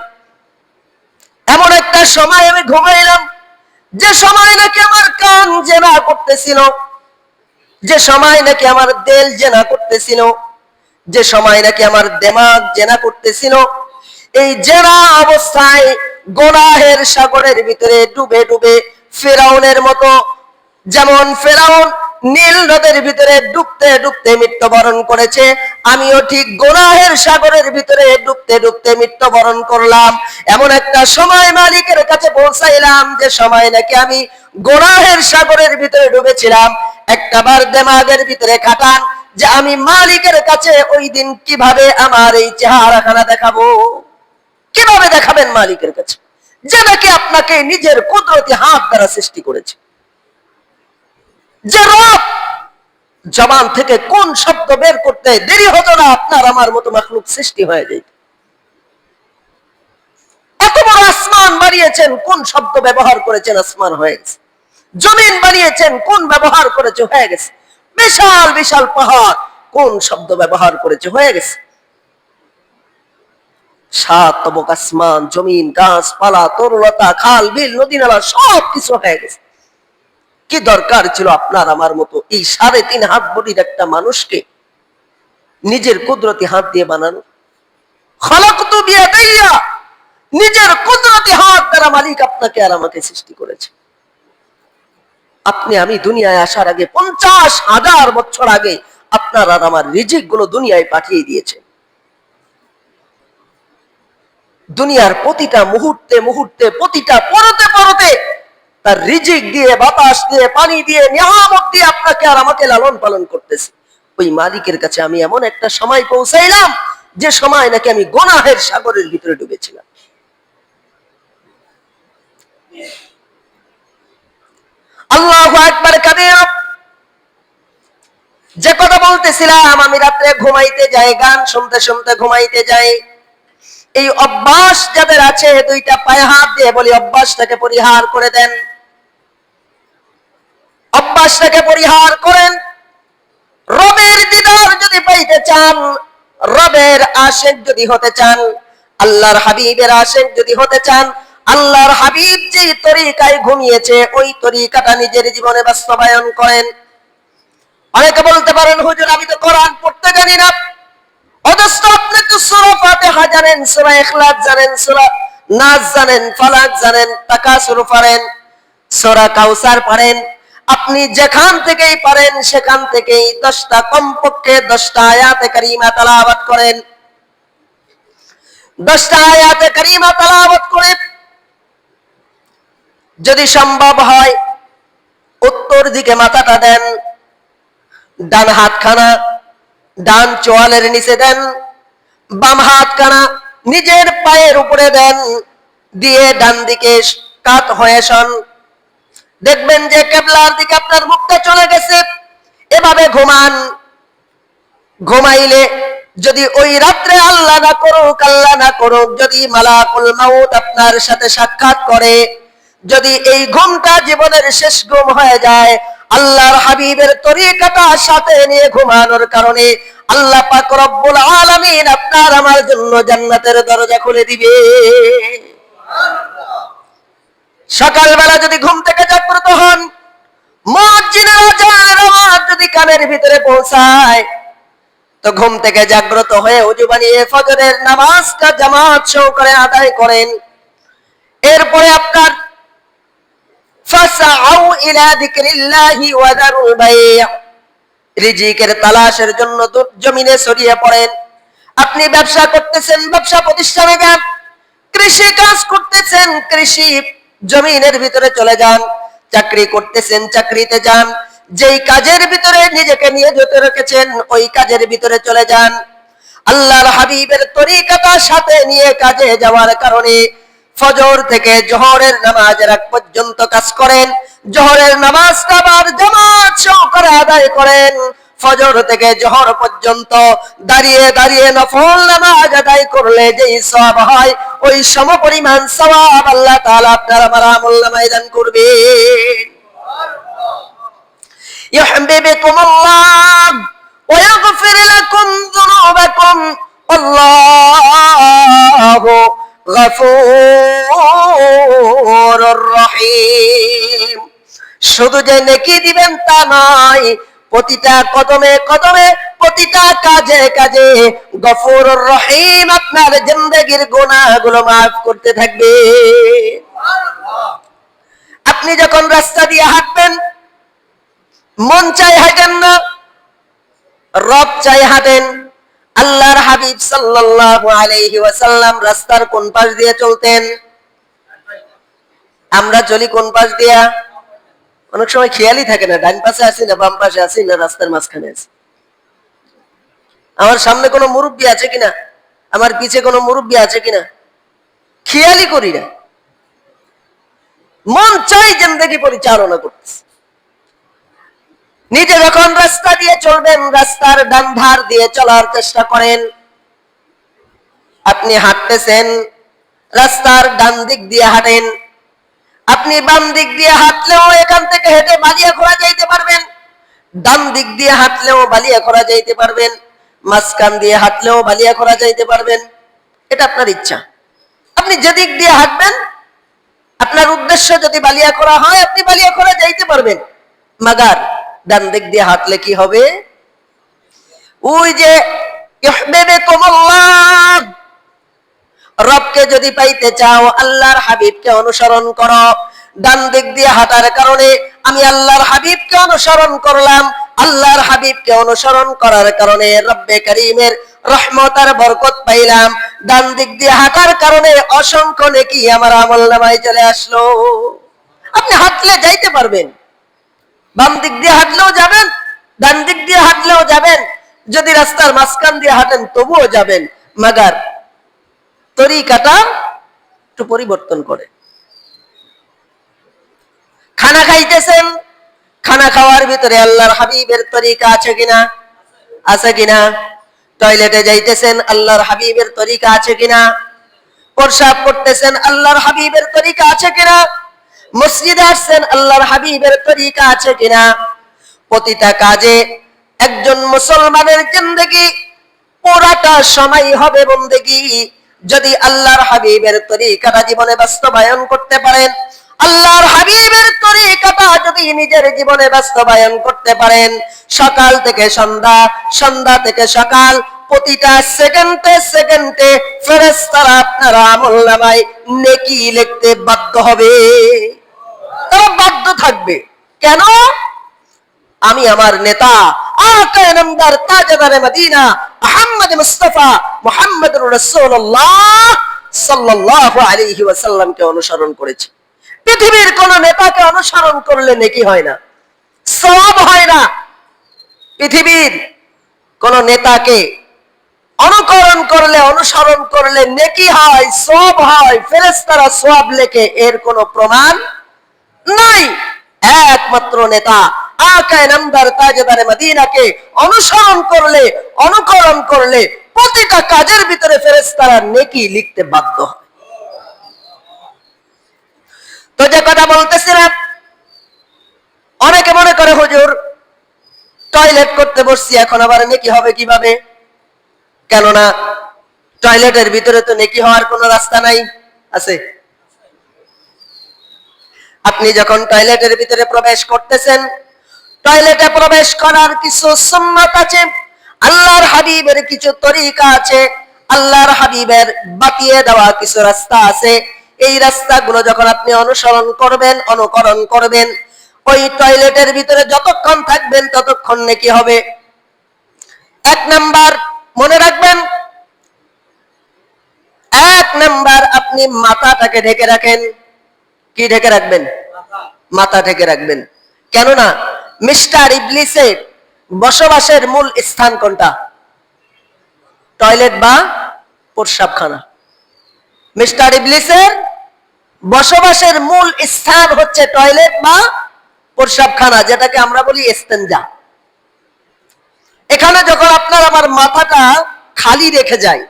এমন একটা সময় আমি ঘুমাইলাম যে সময় নাকি আমার কান জেনা করতেছিল, যে সময় নাকি আমার দিল জেনা করতেছিল, যে সময় নাকি আমার দিমাগ জেনা করতেছিল। এই জেনা অবস্থায় গুনাহের সাগরের ভিতরে ডুবে ডুবে ফিরাউনের মতো, যেমন ফিরাউন নীল নদের ভিতরে ডুবতে ডুবতে মৃত্যুবরণ করেছে, আমিও ঠিক গুনাহের সাগরের ভিতরে ডুবতে ডুবতে মৃত্যুবরণ করলাম। এমন একটা সময় মালিকের কাছে পৌঁছাইলাম যে সময় নাকি আমি গুনাহের সাগরের ভিতরে ডুবেছিলাম। একটাবার দিমাগের ভিতরে খাটান যে আমি মালিকের কাছে ওই দিন কিভাবে আমার এই চেহারাখানা দেখাবো। কিভাবে দেখাবেন মালিকের কাছে, যে নাকি আপনাকে নিজের কুদরতি হাত দ্বারা সৃষ্টি করেছে, যে রব জবান থেকে কোন শব্দ বের করতে দেরি হতো না, আপনার আমার মতো মাখলুক সৃষ্টি হয়ে যেত। এত বড় আসমান বানিয়েছেন, কোন শব্দ ব্যবহার করেছেন, আসমান হয়ে গেছে। জমিন বানিয়েছেন, কোন ব্যবহার করেছে, হয়ে গেছে। বিশাল বিশাল পাহাড়, কোন শব্দ ব্যবহার করেছে, হয়ে গেছে। সাত তবক আসমান, জমিন, গাছপালা, তরুলতা, খাল বিল, নদী নালা সব কিছু হয়ে গেছে। কি দরকার ছিল আপনার আমার মতো এই 3.5 হাত বডির একটা মানুষকে নিজের কুদরতি হাত দিয়ে বানানো? খালাকতু বিয়াদাইয়া, নিজের কুদরতি হাত দ্বারা মালিক আপনাকে আর আমাকে সৃষ্টি করেছে। আপনি আমি দুনিয়ায় আসার আগে 50,000 বছর আগে আপনার আর আমার রিজিক গুলো দুনিয়ায় পাঠিয়ে দিয়েছে। দুনিয়ার প্রতিটা মুহূর্তে মুহূর্তে, প্রতিটা পরতে পরতে তার রিজিক দিয়ে, বাতাস দিয়ে, পানি দিয়ে, নিয়ামত দিয়ে আপনাকে আর আমাকে লালন পালন করতেছে। ওই মালিকের কাছে আমি এমন একটা সময় পৌঁছাইলাম যে সময় নাকি আমি গুনাহের সাগরের ভিতরে ডুবেছিলাম। আল্লাহু আকবার কাবীরা। যে কথা বলতেছিলাম, আমি রাত্রে ঘুমাইতে যাই, গান শুনতে শুনতে ঘুমাইতে যাই। এই অভ্যাস যাদের আছে, দুইটা পায়ে হাত দিয়ে বলি অভ্যাসটাকে পরিহার করে দেন। অভ্যাসটাকে পরিহার করেন। রবের দিদার যদি পাইতে চান, রবের আশিক যদি হতে চান, আল্লাহর হাবিবের আশিক যদি হতে চান, আল্লাহর হাবিব যে তরিকায় ঘুমিয়েছে ওই তরিকাটা নিজের জীবনে বাস্তবায়ন করেন। অনেকে বলতে পারেন, হুজুর আমি তো কোরআন পড়তে জানি না। অথচ আপনি তো সূরা ফাতিহা জানেন, সূরা ইখলাস জানেন, সূরা নাস জানেন, ফালাক জানেন, তাকাসুর পারেন, সূরা কাউসার পারেন। আপনি যেখান থেকেই পারেন সেখান থেকেই 10টা, কমপক্ষে 10টা আয়াতে কারিমা তেলাওয়াত করেন। 10টা আয়াতে কারিমা তেলাওয়াত করে যদি সম্ভব হয় উত্তর দিকে মাথাটা দেন, ডান হাতখানা ডান চোয়ালের নিচে দেন, বাম হাতখানা নিজের পায়ের উপরে দেন, দিয়ে ডান দিকে কাত হয়ে শোন। দেখবেন যে কিবলার দিকে আপনার মুখটা চলে গেছে। এভাবে ঘুমান। ঘুমাইলে যদি ওই রাত্রে আল্লাহ না করুক যদি মালাকুল মাউত আপনার সাথে সাক্ষাৎ করে, যদি এই ঘুমটা জীবনের শেষ ঘুম হয়ে যায়, আল্লাহর হাবিবের তরিকাটা সাথে নিয়ে ঘুমানোর কারণে আল্লাহ পাক রব্বুল আলামিন আপনার আমার জন্য জান্নাতের দরজা খুলে দিবে। সকালবেলা যদি ঘুম থেকে জাগ্রত হন, মুয়াজ্জিনের আযানের আওয়াজ যদি কানের ভিতরে পৌঁছায়, তো ঘুম থেকে জাগ্রত হয়ে ওযু বানিয়ে ফজরের নামাজটা জামাত সহকারে আদায় করেন। এরপরে আপনার ফাসআউ ইলা যিকরিল্লাহি ওয়া যারুল বাই', রিজিকের তালাশের জন্য জমিনে ছড়িয়ে পড়েন। আপনি ব্যবসা করতেছেন, ব্যবসা প্রতিষ্ঠানে যান। কৃষি কাজ করতেছেন, কৃষি জমিনের ভিতরে চলে যান। চাকরি করতেছেন, চাকরিতে যান। যেই কাজের ভিতরে নিজেকে নিয়োজিত রেখেছেন ওই কাজের ভিতরে চলে যান। আল্লাহর হাবিবের তরিকাটা সাথে নিয়ে কাজে যাওয়ার কারণে ফজর থেকে জোহরের নামাজের আগ পর্যন্ত কাজ করেন। জোহরের নামাজটা আবার জামাত সহকারে আদায় করেন। ফজর থেকে জোহর পর্যন্ত দাঁড়িয়ে দাঁড়িয়ে নফল নামাজ আদায় করলে যেই সওয়াব হয়, ওই সমপরিমাণ সওয়াব আল্লাহ তাআলা আপনার আমার আমলনামায় দান করবেন। ইউহিব্বুকুমুল্লাহ ওয়া ইয়াগফির লাকুম যুনুবাকুম আল্লাহু গফুরুর রহিম। শুধু যে নেকি দিবেন তা নয়, প্রতিটা কদমে কদমে, প্রতিটা কাজে কাজে গফুরুর রহিম আপনার জিন্দেগীর গুনাহগুলো মাফ করতে থাকবে। আপনি যখন রাস্তা দিয়ে হাঁটবেন, মন চাই হাঁটেন না, রব চাই হাঁটেন। আল্লাহর হাবিব সাল্লাল্লাহু আলাইহি ওয়াসাল্লাম রাস্তার কোন পাশ দিয়ে চলতেন? আমরা চলি কোন পাশ দিয়া? অনেক সময় খেয়ালই থাকে না ডান পাশে আছি না বাম পাশে আছি না রাস্তার মাঝখানে আছি, আমার সামনে কোনো মুরব্বী আছে কিনা, আমার পিছে কোনো মুরব্বী আছে কিনা, খেয়ালই করি না। মন চাই জিন্দেগি পরিচালনা করতেছে। নিজে যখন রাস্তা দিয়ে চলবেন, রাস্তার ডান ধার দিয়ে চলার চেষ্টা করেন। আপনি হাঁটতেছেন, রাস্তার ডান দিক দিয়ে হাঁটেন। আপনি বাম দিক দিয়ে হাঁটলেও এখান থেকে হেঁটে বালিয়াখোলা যাইতে পারবেন, ডান দিক দিয়ে হাঁটলেও বালিয়াখোলা যাইতে পারবেন, মাঝখান দিয়ে হাঁটলেও বালিয়াখোলা যাইতে পারবেন। এটা আপনার ইচ্ছা। আপনি যেদিক দিয়ে হাঁটবেন, আপনার উদ্দেশ্য যদি বালিয়াখোলা হয়, আপনি বালিয়াখোলা যাইতে পারবেন। মাগার ডান দিক দিয়ে হাঁটলে কি হবে? ওই যে ইউহিব্বুকুমুল্লাহ, রবকে যদি পাইতে চাও আল্লাহর হাবিবকে অনুসরণ করো। ডান দিক দিয়ে হাঁটার কারণে আমি আল্লাহর হাবিবকে অনুসরণ করলাম, আল্লাহর হাবিবকে অনুসরণ করার কারণে রব্বে কারীমের রহমত আর বরকত পাইলাম। ডান দিক দিয়ে হাঁটার কারণে অসংখ্য নেকি আমার আমলনামায় চলে আসলো। আপনি হাঁটলে যাইতে পারবেন, বাম দিক দিয়ে হাঁটলেও যাবেন, ডান দিক দিয়ে হাঁটলেও যাবেন, যদি রাস্তার মাঝখান দিয়ে হাঁটেন তবুও যাবেন। মাগার তরিকাটা একটু পরিবর্তন করে। খানা খাইতেছেন, খানা খাওয়ার ভিতরে আল্লাহর হাবিবের তরিকা আছে কিনা? আছে কিনা? টয়লেটে যাইতেছেন, আল্লাহর হাবিবের তরিকা আছে কিনা? প্রস্রাব করতেছেন, আল্লাহর হাবিবের তরিকা আছে কিনা? মসজিদে আসছেন, আল্লাহর হাবিবের তরিকা আছে কিনা? প্রতিটা কাজে একজন মুসলমানের জিন্দেগি পুরাটা সময় হবে বন্দেগি যদি আল্লাহর হাবিবের তরিকাটা জীবনে বাস্তবায়ন করতে পারেন। আল্লাহর হাবিবের তরিকাটা যদি নিজের জীবনে বাস্তবায়ন করতে পারেন, সকাল থেকে সন্ধ্যা, সন্ধ্যা থেকে সকাল, প্রতিটা সেকেন্ডে সেকেন্ডে ফেরেশতারা আপনার আমলনামায় নেকি লিখতে বাধ্য হবে। তারা বাধ্য থাকবে। কেন? আমি আমার নেতা আকা নামদার তাজদার মদিনা মুহাম্মদ মুস্তাফা মুহাম্মদুর রাসূলুল্লাহ সাল্লাল্লাহু আলাইহি ওয়াসাল্লামকে অনুসরণ করেছি। পৃথিবীর কোন নেতাকে অনুসরণ করলে নেকি হয় না, সওয়াব হয় না। পৃথিবীর কোন নেতাকে অনুকরণ করলে, অনুসরণ করলে নেকি হয়, সওয়াব হয়, ফেরেশতারা সওয়াব লেখে, এর কোনো প্রমাণ নাই। একমাত্র নেতা আকায়ে নামদার তাজদারে মদিনাকে অনুসরণ করলে, অনুকরণ করলে প্রতিটা কাজের ভিতরে ফেরেশতারা নেকি লিখতে বাধ্য হয়। তো যে কথা বলতেছিলাম, অনেকে মনে করে হুজুর টয়লেট করতে বসছি, এখন আবার নেকি হবে কিভাবে? কেননা টয়লেটের ভিতরে তো নেকি হওয়ার কোনো রাস্তা নাই। আছে? আপনি যখন টয়লেটের ভিতরে প্রবেশ করতেছেন, টয়লেটে প্রবেশ করার কিছু সুন্নাত আছে, আল্লাহর হাবিবের কিছু তরিকা আছে, আল্লাহর হাবিবের বাতিয়ে দেওয়া কিছু রাস্তা আছে। এই রাস্তাগুলো যখন আপনি অনুসরণ করবেন, অনুকরণ করবেন, ওই টয়লেটের ভিতরে যতক্ষণ থাকবেন ততক্ষণ নেকি হবে। এক নাম্বার মনে রাখবেন, এক নাম্বার আপনি মাথাটাকে ঢেকে রাখেন। কি ঢেকে রাখবেন? মাথা ঢেকে রাখবেন। কেননা মিস্টার ইবলিসের বসবাসের মূল স্থান কোনটা? টয়লেট বা প্রস্রাবখানা। মিস্টার ইবলিসের বসবাসের মূল স্থান হচ্ছে টয়লেট বা প্রস্রাবখানা, যেটাকে আমরা বলি ইস্তেঞ্জা। এখানে যখন আপনার আমার মাথাটা খালি রেখে যায়,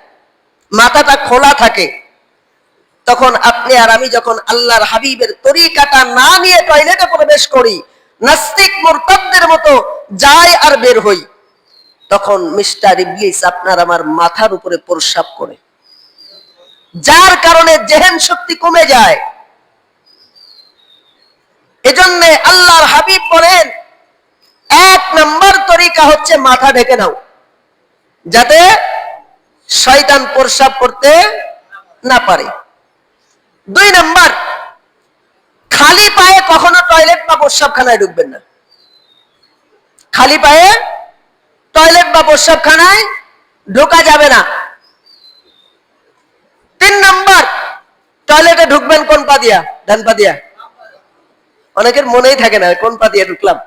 মাথাটা খোলা থাকে, তখন আপনি আর আমি যখন আল্লাহর হাবিবের তরিকাটা না নিয়ে টয়লেটে প্রবেশ করি, নাস্তিক মুরতাদদের মতো যাই আর বের হই, তখন মিস্টার ইবলিস আপনার আমার মাথার উপরে প্রস্রাব করে, যার কারণে জেহেন শক্তি কমে যায়। এজন্য আল্লাহর হাবিব বলেন, এক নম্বর তরিকা হচ্ছে মাথা ঢেকে নাও, যাতে শয়তান প্রস্রাব করতে না পারে। দুই নম্বর, খালি পায়ে কখনো টয়লেট বা প্রস্রাবখানায় ঢুকবেন না। খালি পায়ে টয়লেট বা প্রস্রাবখানায় ঢোকা যাবে না। তিন নম্বর, টয়লেটে ঢুকবেন কোন পা দিয়া? ডান পা দিয়া। অনেকের মনেই থাকে না কোন পা দিয়ে ঢুকলাম,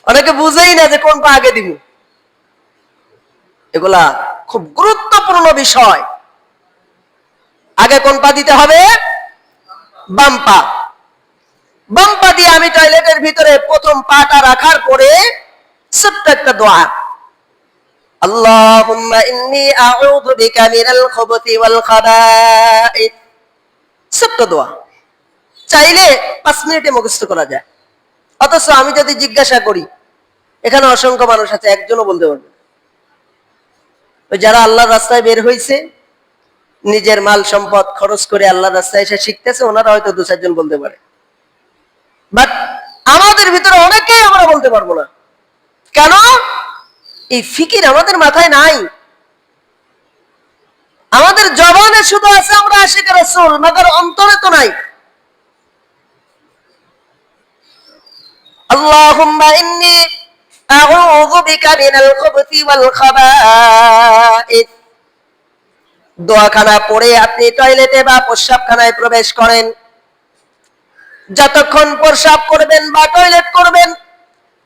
অনেকে বুঝেই না যে কোন পা আগে দিব। এগুলা খুব গুরুত্বপূর্ণ বিষয়। আগে কোন পা দিতে হবে? বাম পা। বাম পা দিয়ে আমি টয়লেটের ভিতরে প্রথম পাটা রাখার পরে ছোট্ট একটা দোয়া, আল্লাহুম্মা ইন্নী আউযু বিকা মিনাল খুবুথি ওয়াল খাবাইথ, ছোট্ট দোয়া, চাইলে 5 মিনিটে মুখস্থ করা যায়। অথচ আমি যদি জিজ্ঞাসা করি, এখানে অসংখ্য মানুষ আছে, একজনও বলতে পারবে না। যারা আল্লাহর রাস্তায় বের হয়েছে, নিজের মাল সম্পদ খরচ করে আল্লাহর রাস্তায় এসে শিখতেছে, ওনারা হয়তো 2-4 জন বলতে পারে। বাট আমাদের ভিতরে অনেকেই আমরা বলতে পারবো না। কেন? এই ফিকির আমাদের মাথায় নাই। আমাদের জবানে শুধু আছে আমরা আশিকে রাসূল, মাগার অন্তরে তো নাই। আল্লাহুম্মা ইন্নী আউযু বিকা মিনাল খুবুথি ওয়াল খাবাইথ। দোয়াখানা পড়ে আপনি টয়লেটে বা প্রস্রাবখানায় প্রবেশ করেন। যতক্ষণ প্রস্রাব করবেন বা টয়লেট করবেন,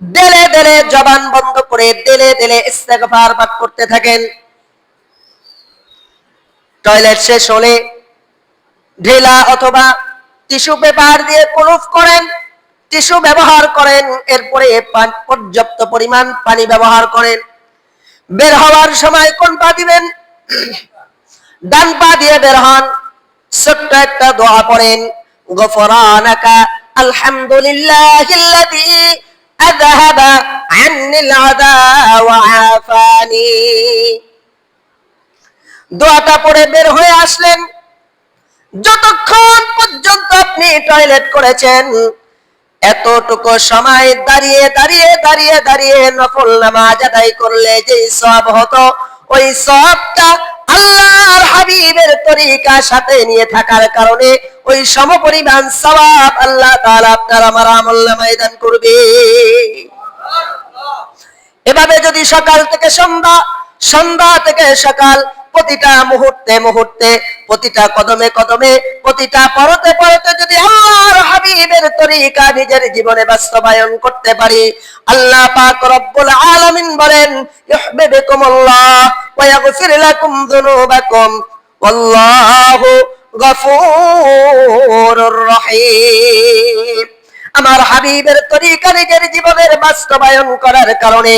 দেলে দেলে জবান বন্ধ করে দেলে দেলে ইস্তেগফার পাঠ করতে থাকেন। টয়লেট শেষ হলে ঢেলা অথবা টিস্যু পেপার দিয়ে কুলুফ করেন, টিস্যু ব্যবহার করেন, এরপরে পর্যাপ্ত পরিমাণ পানি ব্যবহার করেন। বের হওয়ার সময় কোন পা দিবেন? ডান পা দিয়ে বের হন। ছোট্ট একটা দোয়া পড়েন, গফরানাকা আলহামদুলিল্লাহিল্লাযী আযহাবা আন্নিল আযা ওয়া আফানি। দোয়াটা পড়ে বের হয়ে আসলেন। যতক্ষণ পর্যন্ত আপনি টয়লেট করেছেন, এতটুকু সময় দাঁড়িয়ে দাঁড়িয়ে দাঁড়িয়ে দাঁড়িয়ে নফল নামাজ আদায় করলে যে সওয়াব হতো, ওই সওয়াবটা আল্লাহর হাবিবের তরিকা সাথে নিয়ে থাকার কারণে ওই সমপরিমাণ সওয়াব আল্লাহ তাআলা আপনার আমার আমলনামায় দান করবে। এভাবে যদি সকাল থেকে সন্ধ্যা, সন্ধ্যা থেকে সকাল, প্রতিটা মুহূর্তে মুহূর্তে, প্রতিটা কদমে কদমে, প্রতিটা পরতে পরতে যদি আল্লাহর হাবিবের তরিকা নিজের জীবনে বাস্তবায়ন করতে পারি, আল্লাহ পাক রব্বুল আলামিন বলেন, ইউহিব্বুকুমুল্লাহ ওয়া ইয়াগফির লাকুম যুনুবাকুম ওয়াল্লাহু গফুরুর রহিম। আমার হাবিবের তরিকা নিজের জীবনের বাস্তবায়ন করার কারণে,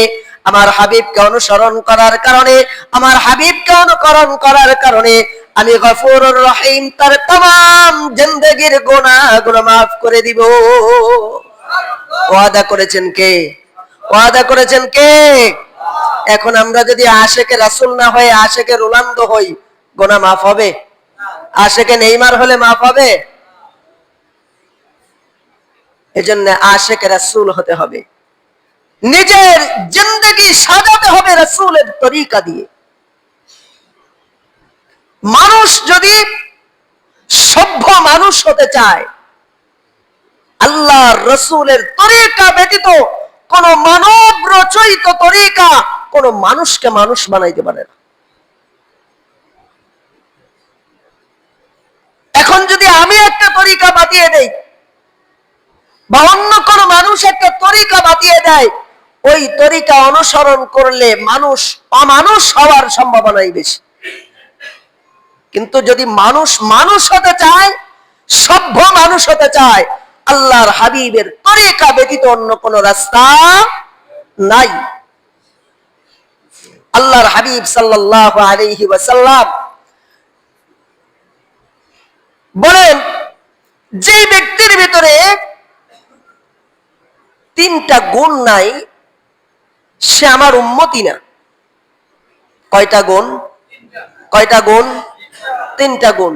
আমার হাবিবকে অনুসরণ করার কারণে, আমার হাবিবকে অনুকরণ করার কারণে আমি গফুরুর রহিম, তার तमाम জিন্দেগীর গুনাহগুলো maaf করে দিব। ওয়াদা করেছেন কে? ওয়াদা করেছেন কে? এখন আমরা যদি আশেকে রাসূল না হয়ে আশেকে রোনালদো হই, গুনাহ maaf হবে? আশেকে নেইমার হলে maaf হবে? এজন্য আশেকে রাসূল হতে হবে, নিজের জিন্দেগি সাজাতে হবে রাসূলের তরিকা দিয়ে। মানুষ যদি সভ্য মানুষ হতে চায়, আল্লাহর রাসূলের তরিকা ব্যতীত কোন মানব রচিত তরিকা কোন মানুষকে মানুষ বানাইতে পারে না। এখন যদি আমি একটা তরিকা বাতিয়ে দেই বা অন্য কোন মানুষ একটা তরিকা বাতিয়ে দেয়, ওই তরিকা অনুসরণ করলে মানুষ অমানুষ হওয়ার সম্ভাবনাই বেশি। কিন্তু যদি মানুষ মানুষ হতে চায়, সভ্য মানুষ হতে চায়, আল্লাহর হাবিবের তরিকা ব্যতীত অন্য কোন রাস্তা নাই। আল্লাহর হাবিব সাল্লাল্লাহু আলাইহি ওয়াসাল্লাম বলেন, যে ব্যক্তির ভিতরে তিনটা গুণ নাই, সে আমার উম্মতি না। কয়টা গুণ? কয়টা গুণ? তিনটা গুণ।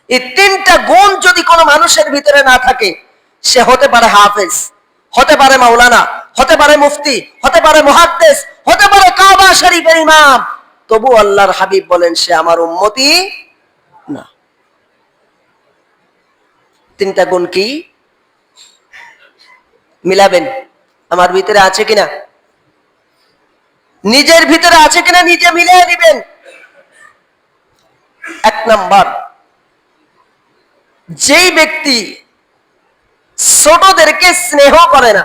এই তিনটা গুণ যদি কোনো মানুষের ভিতরে না থাকে, সে হতে পারে হাফেজ, হতে পারে মাওলানা, হতে পারে মুফতি, হতে পারে মুহাদ্দিস, হতে পারে কাবা শরীফের ইমাম, তবু আল্লাহর হাবিব বলেন সে আমার উম্মতি না। তিনটা গুণ কি? মিলাবেন, আমার ভিতরে আছে কিনা, নিজের ভিতরে আছে কিনা নিজে মিলিয়ে দিবেন। এক নাম্বার, যেই ব্যক্তি ছোটদেরকে স্নেহ করে না,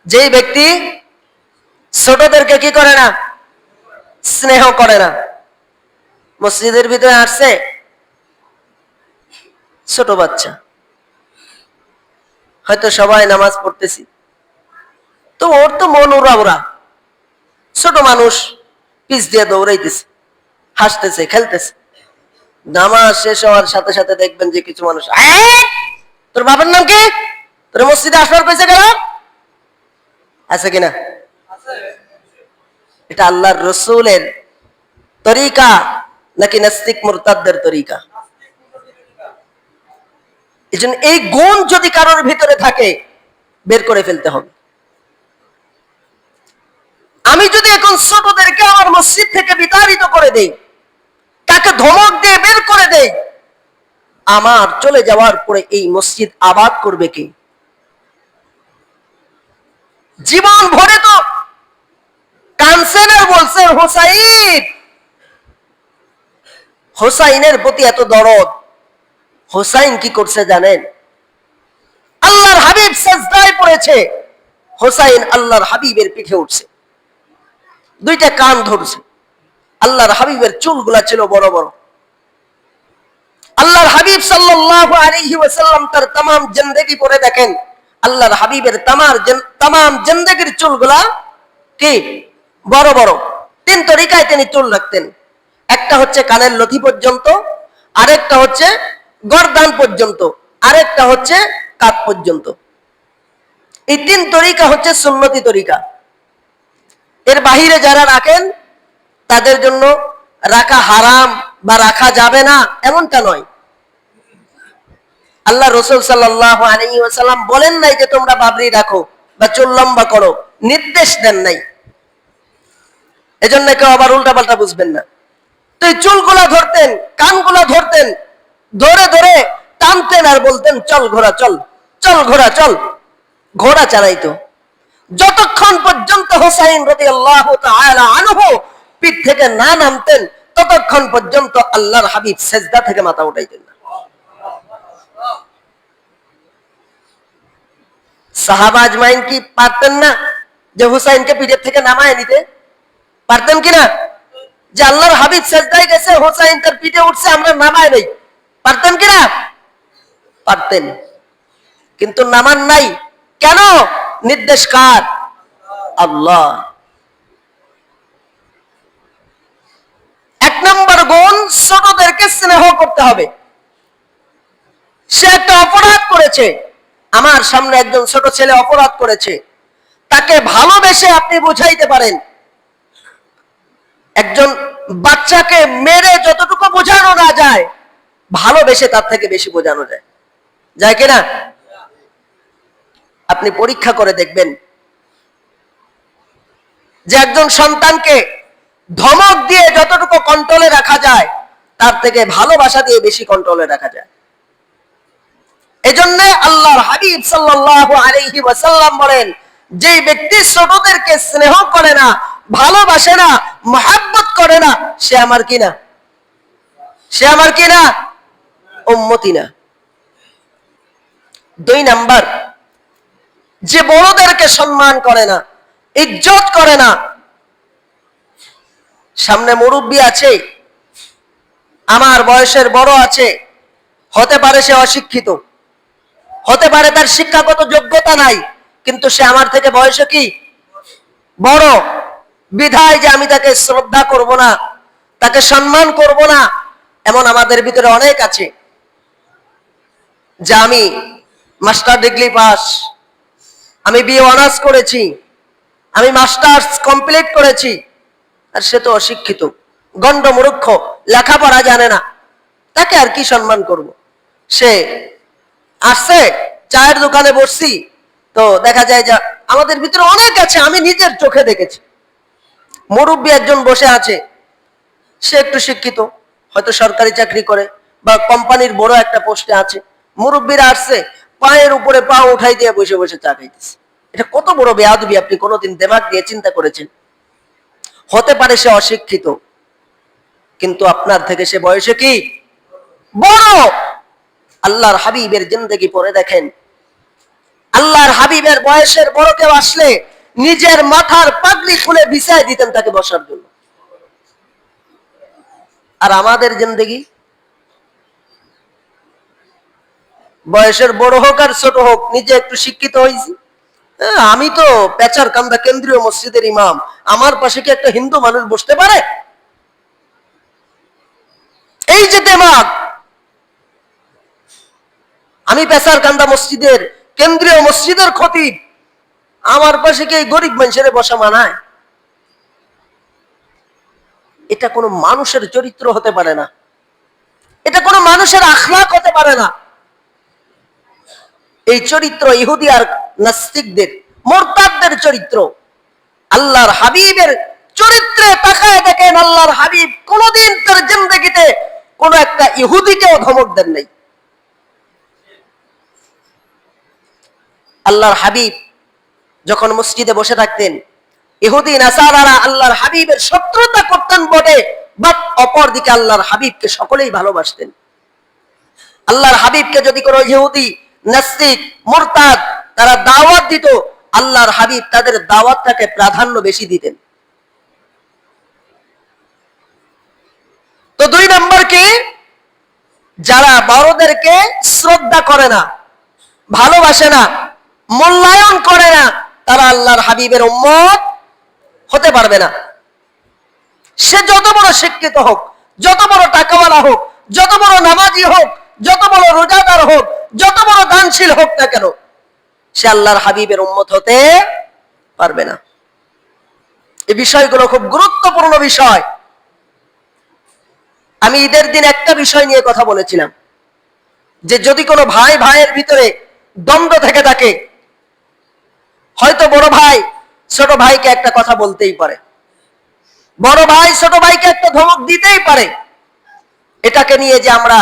যেই ব্যক্তি ছোটদেরকে কি করে না? স্নেহ করে না। মসজিদের ভিতরে আসছে ছোট বাচ্চা, হয়তো সবাই নামাজ পড়তেছি, তো ওর তো মন উড়া, ছোট মানুষ পিছ দিয়ে দৌড়াইতেছে, হাসতেছে, খেলতেছে। নামাজ শেষ হওয়ার সাথে সাথে দেখবেন যে কিছু মানুষ, তোর বাবার নাম কি, তোর মসজিদে আসবার কইছে কেন? আছে কিনা? এটা আল্লাহর রসুলের তরিকা নাকি নাস্তিক মুরতাদদের তরিকা? এজন্য এই গুণ যদি কারোর ভিতরে থাকে, বের করে ফেলতে হবে। আমি যদি এখন ছোটদেরকে আমার মসজিদ থেকে বিতাড়িত করে দেই, তাকে ধমক দিয়ে বের করে দেই, আমার চলে যাওয়ার পরে এই মসজিদ আবাদ করবে কে? জীবন ভরে তো কানছেন আর বলছেন হোসাইন, হোসাইনের প্রতি এত দরদ। হোসাইন কি করছে জানেন? আল্লাহর হাবিব সাজদায় পড়েছে, হোসাইন আল্লাহর হাবিবের পিঠে উঠছে, দুইটা কান ধরছে। আল্লাহর হাবিবের চুলগুলা ছিল বড় বড়। আল্লাহর হাবিব সাল্লাল্লাহু আলাইহি ওয়াসাল্লাম তার तमाम জিন্দেগি পড়ে দেখেন, আল্লাহর হাবিবের तमाम জিন্দেগির চুলগুলা কি বড় বড়। তিন তরিকায় তিনি চুল রাখতেন। একটা হচ্ছে কানের লথি পর্যন্ত, আরেকটা হচ্ছে গর্দান পর্যন্ত, আরেকটা হচ্ছে কাঁধ পর্যন্ত। এই তিন তরিকা হচ্ছে সুন্নতি তরিকা। এর বাহিরে যারা রাখেন তাদের জন্য রাখা হারাম বা রাখা যাবে না এমনটা নয়। আল্লাহ রাসূল সাল্লাল্লাহু আলাইহি ওয়াসাল্লাম বলেন নাই যে তোমরা বাবরি রাখো বা চুল লম্বা করো, নির্দেশ দেন নাই। এজন্য কেউ আবার উল্টা পাল্টা বুঝবেন না। তো এই চুলগুলা ধরতেন, কানগুলা ধরতেন, ধরে ধরে টানতেন আর বলতেন চল ঘোড়া চল, চল ঘোড়া চল। ঘোড়া চালাইতো যতক্ষণ পর্যন্ত হোসাইন রাদিয়াল্লাহু তাআলা আনহু পিঠ থেকে না নামতেন, ততক্ষণ পর্যন্ত আল্লাহর হাবিব সিজদা থেকে মাথা উঠাইতেন না। সাহাবা আজমাইন কি পারতেন না যে হুসাইনকে পিঠের থেকে নামায় নিতে? পারতেন কিনা? যে আল্লাহর হাবিব সিজদায় গেছে, হুসাইন তার পিঠে উঠছে, আমরা নামায় নেই, পারতেন কিনা? পারতেন, কিন্তু নামান নাই। কেন? নির্দেশ কার? আল্লাহ। এক নম্বর গুণ, ছোটদেরকে স্নেহ করতে হবে। সে একটা অপরাধ করেছে, আমার সামনে একজন ছোট ছেলে অপরাধ করেছে, তাকে ভালোবেসে আপনি বুঝাইতে পারেন। একজন বাচ্চাকে মেরে যতটুকু বোঝানো না যায়, ভালোবেসে তার থেকে বেশি বোঝানো যায়, যায় কিনা? আপনি পরীক্ষা করে দেখবেন যে একজন সন্তানকে ধমক দিয়ে যতটুকু কন্ট্রোলে রাখা যায়, তার থেকে ভালোবাসা দিয়ে বেশি কন্ট্রোলে রাখা যায়। এজন্য আল্লাহর হাবিব সাল্লাল্লাহু আলাইহি ওয়াসাল্লাম বলেন, যে ব্যক্তি ছোটদেরকে স্নেহ করে না, ভালোবাসে না, মহব্বত করে না, সে আমার কিনা? সে আমার কিনা? উম্মতি না। দুই নাম্বার, যে বড়দেরকে সম্মান করে না, ইজ্জত করে না। সামনে মুরব্বি আছে, আমার বয়সের বড় আছে, হতে পারে সে অশিক্ষিত, হতে পারে তার শিক্ষাগত যোগ্যতা নাই, কিন্তু সে আমার থেকে বয়সে কি বড়, বিধায় যে আমি তাকে শ্রদ্ধা করব না, তাকে সম্মান করব না। এমন আমাদের ভিতরে অনেক আছে যে আমি মাস্টার ডিগ্রি পাস, আমি বিএ অনার্স করেছি, আমি মাস্টার্স কমপ্লিট করেছি, আর সে তো অশিক্ষিত, গন্ডমূর্খ, লেখাপড়া জানে না, তাকে আর কি সম্মান করব? সে আসছে, চায়ের দোকানে বসছি, তো দেখা যায় যে আমাদের ভিতরে অনেক আছে, আমি নিজের চোখে দেখেছি, মুরব্বী একজন বসে আছে, সে একটু শিক্ষিত, হয়তো সরকারি চাকরি করে বা কোম্পানির বড় একটা পোস্টে আছে। মুরব্বীরা আসছে, পায়ের উপরে পা উঠাই দিয়ে বসে বসে চা খাইতেছে। এটা কত বড় বেয়াদবি, আপনি কোনোদিন দিমাগ দিয়ে চিন্তা করেছেন? হতে পারে সে অশিক্ষিত, কিন্তু আপনার থেকে সে বয়সে কি বড়। আল্লাহর হাবিবের জিন্দেগি পড়ে দেখেন, আল্লাহর হাবিবের বয়সের বড় কেউ আসলে নিজের মাথার পাগড়ি খুলে বিছায় দিতেন তাকে বসার জন্য। আর আমাদের জিন্দেগি, বয়সের বড় হোক আর ছোট হোক, নিজে একটু শিক্ষিত হয়েছি, আমি তো পেচার কান্দা কেন্দ্রীয় মসজিদের ইমাম, আমার পাশে কি একটা হিন্দু মানুষ বসতে পারে? এই যে দেমাগ, আমি পেচার কান্দা মসজিদের কেন্দ্রীয় মসজিদের খতিব, আমার পাশে কি এই গরিব মানুষের বসা মানায়? এটা কোনো মানুষের চরিত্র হতে পারে না, এটা কোনো মানুষের আখলাক হতে পারে না। এই চরিত্র ইহুদি আর নাস্তিকদের, মুরতাদদের চরিত্র। আল্লাহর হাবিবের চরিত্রে তাকায় দেখেন, আল্লাহর হাবিব কোনদিন তার জিন্দেগিতে কোন একটা ইহুদিকেও ধমক দেন নাই। আল্লাহর হাবিব যখন মসজিদে বসে থাকতেন, ইহুদি নাসারারা আল্লাহর হাবিবের শত্রুতা করতেন বটে, বাট অপর দিকে আল্লাহর হাবিবকে সকলেই ভালোবাসতেন। আল্লাহর হাবিবকে যদি কোনো ইহুদি, নাস্তিক, মুরতাদ তারা দাওয়াত দিত, আল্লাহর হাবিব তাদের দাওয়াতটাকে প্রাধান্য বেশি দিতেন। তো দুই নম্বর কি, যারা বড়দেরকে শ্রদ্ধা করে না, ভালোবাসে না, মূল্যায়ন করে না, তারা আল্লাহর হাবিবের উম্মত হতে পারবে না। সে যত বড় শিক্ষিত হোক, যত বড় টাকাওয়ালা হোক, যত বড় নামাজি হোক, যত বড় রোজাদার হোক, যত বড় দানশীল হোক না কেন, সে আল্লাহর হাবিবের উম্মত হতে পারবে না। এই বিষয়গুলো খুব গুরুত্বপূর্ণ বিষয়। আমি ঈদের দিন একটা বিষয় নিয়ে কথা বলেছিলাম, যে যদি কোনো ভাই ভাইয়ের ভিতরে দ্বন্দ্ব থেকে থাকে, হয়তো বড় ভাই ছোট ভাইকে একটা কথা বলতেই পারে, বড় ভাই ছোট ভাইকে একটা ধমক দিতেই পারে। এটাকে নিয়ে যে আমরা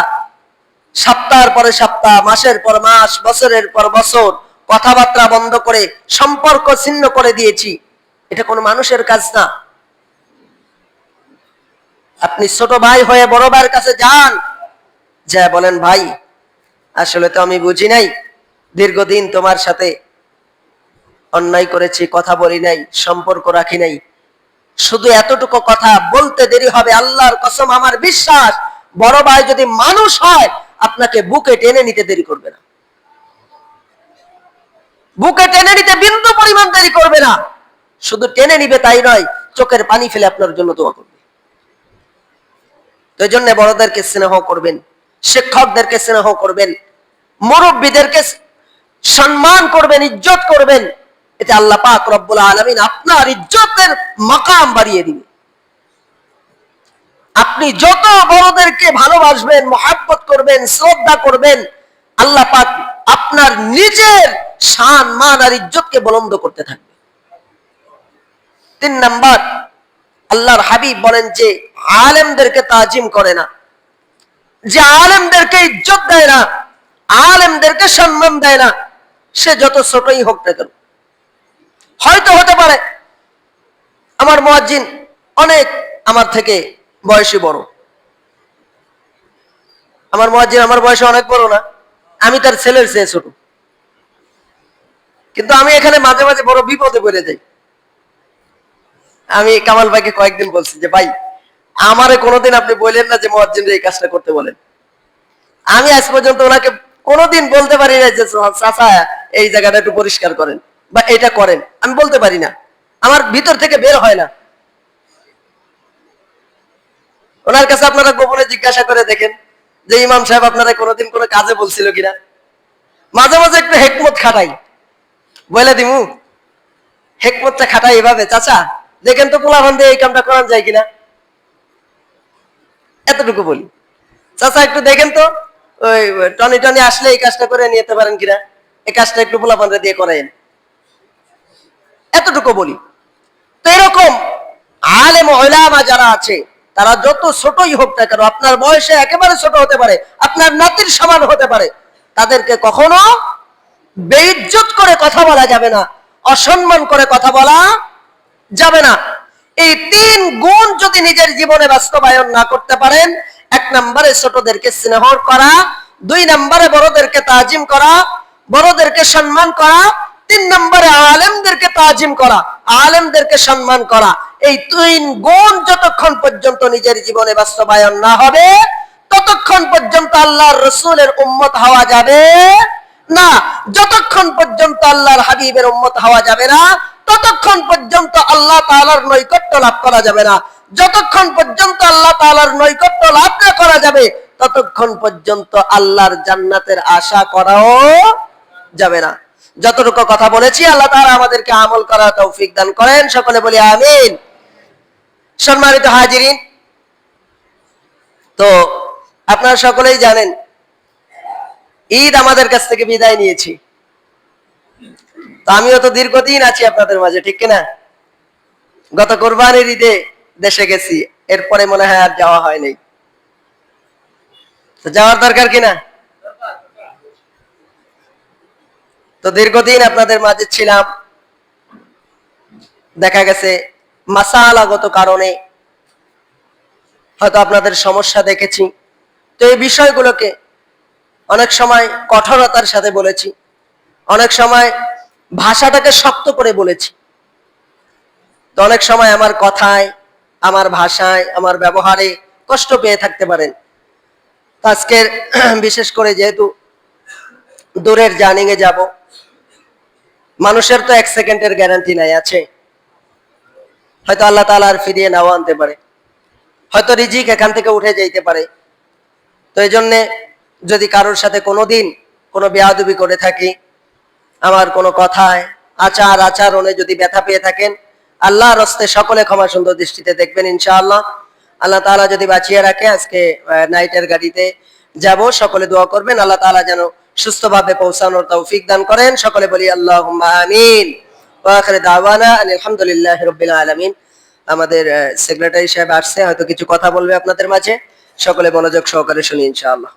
সপ্তাহের পরে সপ্তাহ, মাসের পর মাস, বছরের পর বছর কথাবার্তা বন্ধ করে সম্পর্ক ছিন্ন করে দিয়েছি, এটা কোনো মানুষের কাজ না। আপনি ছোট ভাই হয়ে বড় ভাইয়ের কাছে যান, যা বলেন, ভাই আসলে তো আমি বুঝি নাই, দীর্ঘদিন তোমার সাথে অন্যায় করেছি, কথা বলি নাই, সম্পর্ক রাখি নাই, শুধু এতটুকু কথা বলতে দেরি হবে, আল্লাহর কসম আমার বিশ্বাস, বড় ভাই যদি মানুষ হয় আপনাকে বুকে টেনে নিতে দেরি করবে না, বুকে টেনে নিতে বিন্দু পরিমাণ দেরি করবে না। শুধু টেনে নিবে তাই নয়, চোখের পানি ফেলে আপনার জন্য দোয়া করবে। তো এই জন্য বড়দেরকে স্নেহ করবেন, শিক্ষকদেরকে স্নেহ করবেন, মুরব্বীদেরকে সম্মান করবেন, ইজ্জত করবেন। এতে আল্লাহ পাক রব্বুল আলামিন আপনার ইজ্জতের মাকাম বাড়িয়ে দিবে। আপনি যত বড়দেরকে ভালোবাসবেন, মহব্বত করবেন, শ্রদ্ধা করবেন, আল্লাহ পাক আপনার নিজের শান, মান আর ইজ্জতকে বুলন্দ করতে থাকবে। 3 নাম্বার, আল্লাহর হাবিব বলেন যে আলেমদেরকে তাজিম করে না, যে আলেমদেরকে ইজ্জত দেয় না, আলেমদেরকে সম্মান দেয় না, সে যত ছোটই হোক না কেন। হয়তো হতে পারে আমার মুয়াজ্জিন অনেক আমার থেকে বয়সে বড়, আমার মুয়াজ্জিন আমার বয়সে অনেক বড় না, আমি তার ছেলের চেয়ে ছোট, কিন্তু আমি এখানে মাঝে মাঝে বড় বিপদে পড়ে যাই। আমি কামাল ভাইকে কয়েকদিন বলছি যে ভাই, আমারে কোনোদিন আপনি বললেন না যে মুয়াজ্জিনরা এই কাজটা করতে বলেন। আমি আজ পর্যন্ত ওনাকে কোনোদিন বলতে পারি না যে চাচা এই জায়গাটা একটু পরিষ্কার করেন বা এটা করেন, আমি বলতে পারি না, আমার ভিতর থেকে বের হয় না। ওনার কাছে আপনারা গোপনে জিজ্ঞাসা করে দেখেন যে ইমাম সাহেব আপনারা কোনোদিন কোনো কাজে বলছিল কিনা। মাঝে মাঝে একটু হিকমত খাটাই, বলে দিমু হেকমতটা খাটাই এভাবে, চাচা দেখেন তো পোলাপান দিয়ে এই কামটা করা যায় কিনা, এতটুকু বলি। চাচা একটু দেখেন তো ওই টনি টনি আসলে এই কাজটা করে নিতে পারেন কিনা, এই কাজটা একটু পোলাপানরা দিয়ে করেন, এতটুকু বলি। তো এরকম আলেম ওলামা যারা আছে তারা যত ছোটই হোক না কেন, আপনার বয়সে একেবারে ছোট হতে পারে, আপনার নাতির সমান হতে পারে, তাদেরকে কখনো বেইজ্জত করে কথা বলা যাবে না, অসম্মান করে কথা বলা যাবে না। এই 3 গুণ যদি নিজের জীবনে বাস্তবায়ন না করতে পারেন, 1 নম্বরে ছোটদেরকে স্নেহ করা, 2 নম্বরে বড়দেরকে তাজিম করা, বড়দেরকে সম্মান করা, 3 নম্বরে আলেমদেরকে তাজিম করা, আলেমদেরকে সম্মান করা। এই 3 গুণ যতক্ষণ পর্যন্ত নিজের জীবনে বাস্তবায়ন না হবে, ততক্ষণ পর্যন্ত আল্লাহর রাসূলের উম্মত হওয়া যাবে না। যতক্ষণ পর্যন্ত আল্লাহর হাবিবের উম্মত হওয়া যাবে না, ততক্ষণ পর্যন্ত আল্লাহ তাআলার নৈকট্য লাভ করা যাবে না। যতক্ষণ পর্যন্ত আল্লাহ তাআলার নৈকট্য লাভ না করা যাবে, ততক্ষণ পর্যন্ত আল্লাহর জান্নাতের আশা করাও যাবে না। যতটুকু কথা বলেছি আল্লাহ তাআলা আমাদেরকে আমল করার তৌফিক দান করেন, সকলে বলি আমিন। সম্মানিত হাজিরিন, তো আপনারা সকলেই জানেন ঈদ আমাদের কাছ থেকে বিদায় নিয়েছি। তো আমিও তো দীর্ঘদিন আছি আপনাদের মাঝে, ঠিক কিনা? গত কোরবানির ঈদে দেশে গেছি, এরপরে মনে হয় আর যাওয়া হয়নি। তো যাওয়ার দরকার কিনা? তো দীর্ঘদিন আপনাদের মাঝে ছিলাম, দেখা গেছে মাসালাগত কারণে হয়তো আপনাদের সমস্যা দেখেছি। তো এই বিষয়গুলোকে অনেক সময় কঠোরতার সাথে বলেছি, অনেক সময় ভাষাটাকে শক্ত করে বলেছি। তো অনেক সময় আমার কথায়, আমার ভাষায়, আমার ব্যবহারে কষ্ট পেয়ে থাকতে পারেন। আজকের বিশেষ করে যেহেতু দূরের জার্নিং এ যাব, মানুষের তো 1 সেকেন্ডের গ্যারান্টি নাই, আছে? হয়তো আল্লাহ তাআলা আর ফিরিয়ে নাও আনতে পারে, হয়তো রিজিক এখান থেকে উঠে যেতে পারে। তো এই জন্যে যদি কারোর সাথে কোনোদিন কোনো বেয়াদবি করে থাকি, আমার কোনো কথায়, আচার আচরণে যদি ব্যথা পেয়ে থাকেন, আল্লাহর হস্তে সকলে ক্ষমা সুন্দর দৃষ্টিতে দেখবেন ইনশাআল্লাহ। আল্লাহ তাআলা যদি বাঁচিয়ে রাখে, আজকে নাইটের গাড়িতে যাব, সকলে দোয়া করবেন আল্লাহ তাআলা যেন সুস্থভাবে পৌঁছানোর তৌফিক দান করেন, সকলে বলি আল্লাহুম্মা আমিন। ওয়া আখিরু দাওয়ানা আলহামদুলিল্লাহি রাব্বিল আলামিন। আমাদের সেক্রেটারি সাহেব আসছে, হয়তো কিছু কথা বলবে আপনাদের মাঝে, সকলে মনোযোগ সহকারে শুনি ইনশাআল্লাহ।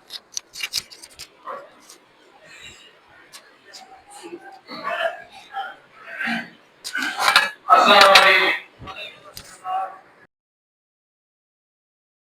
আসসালামু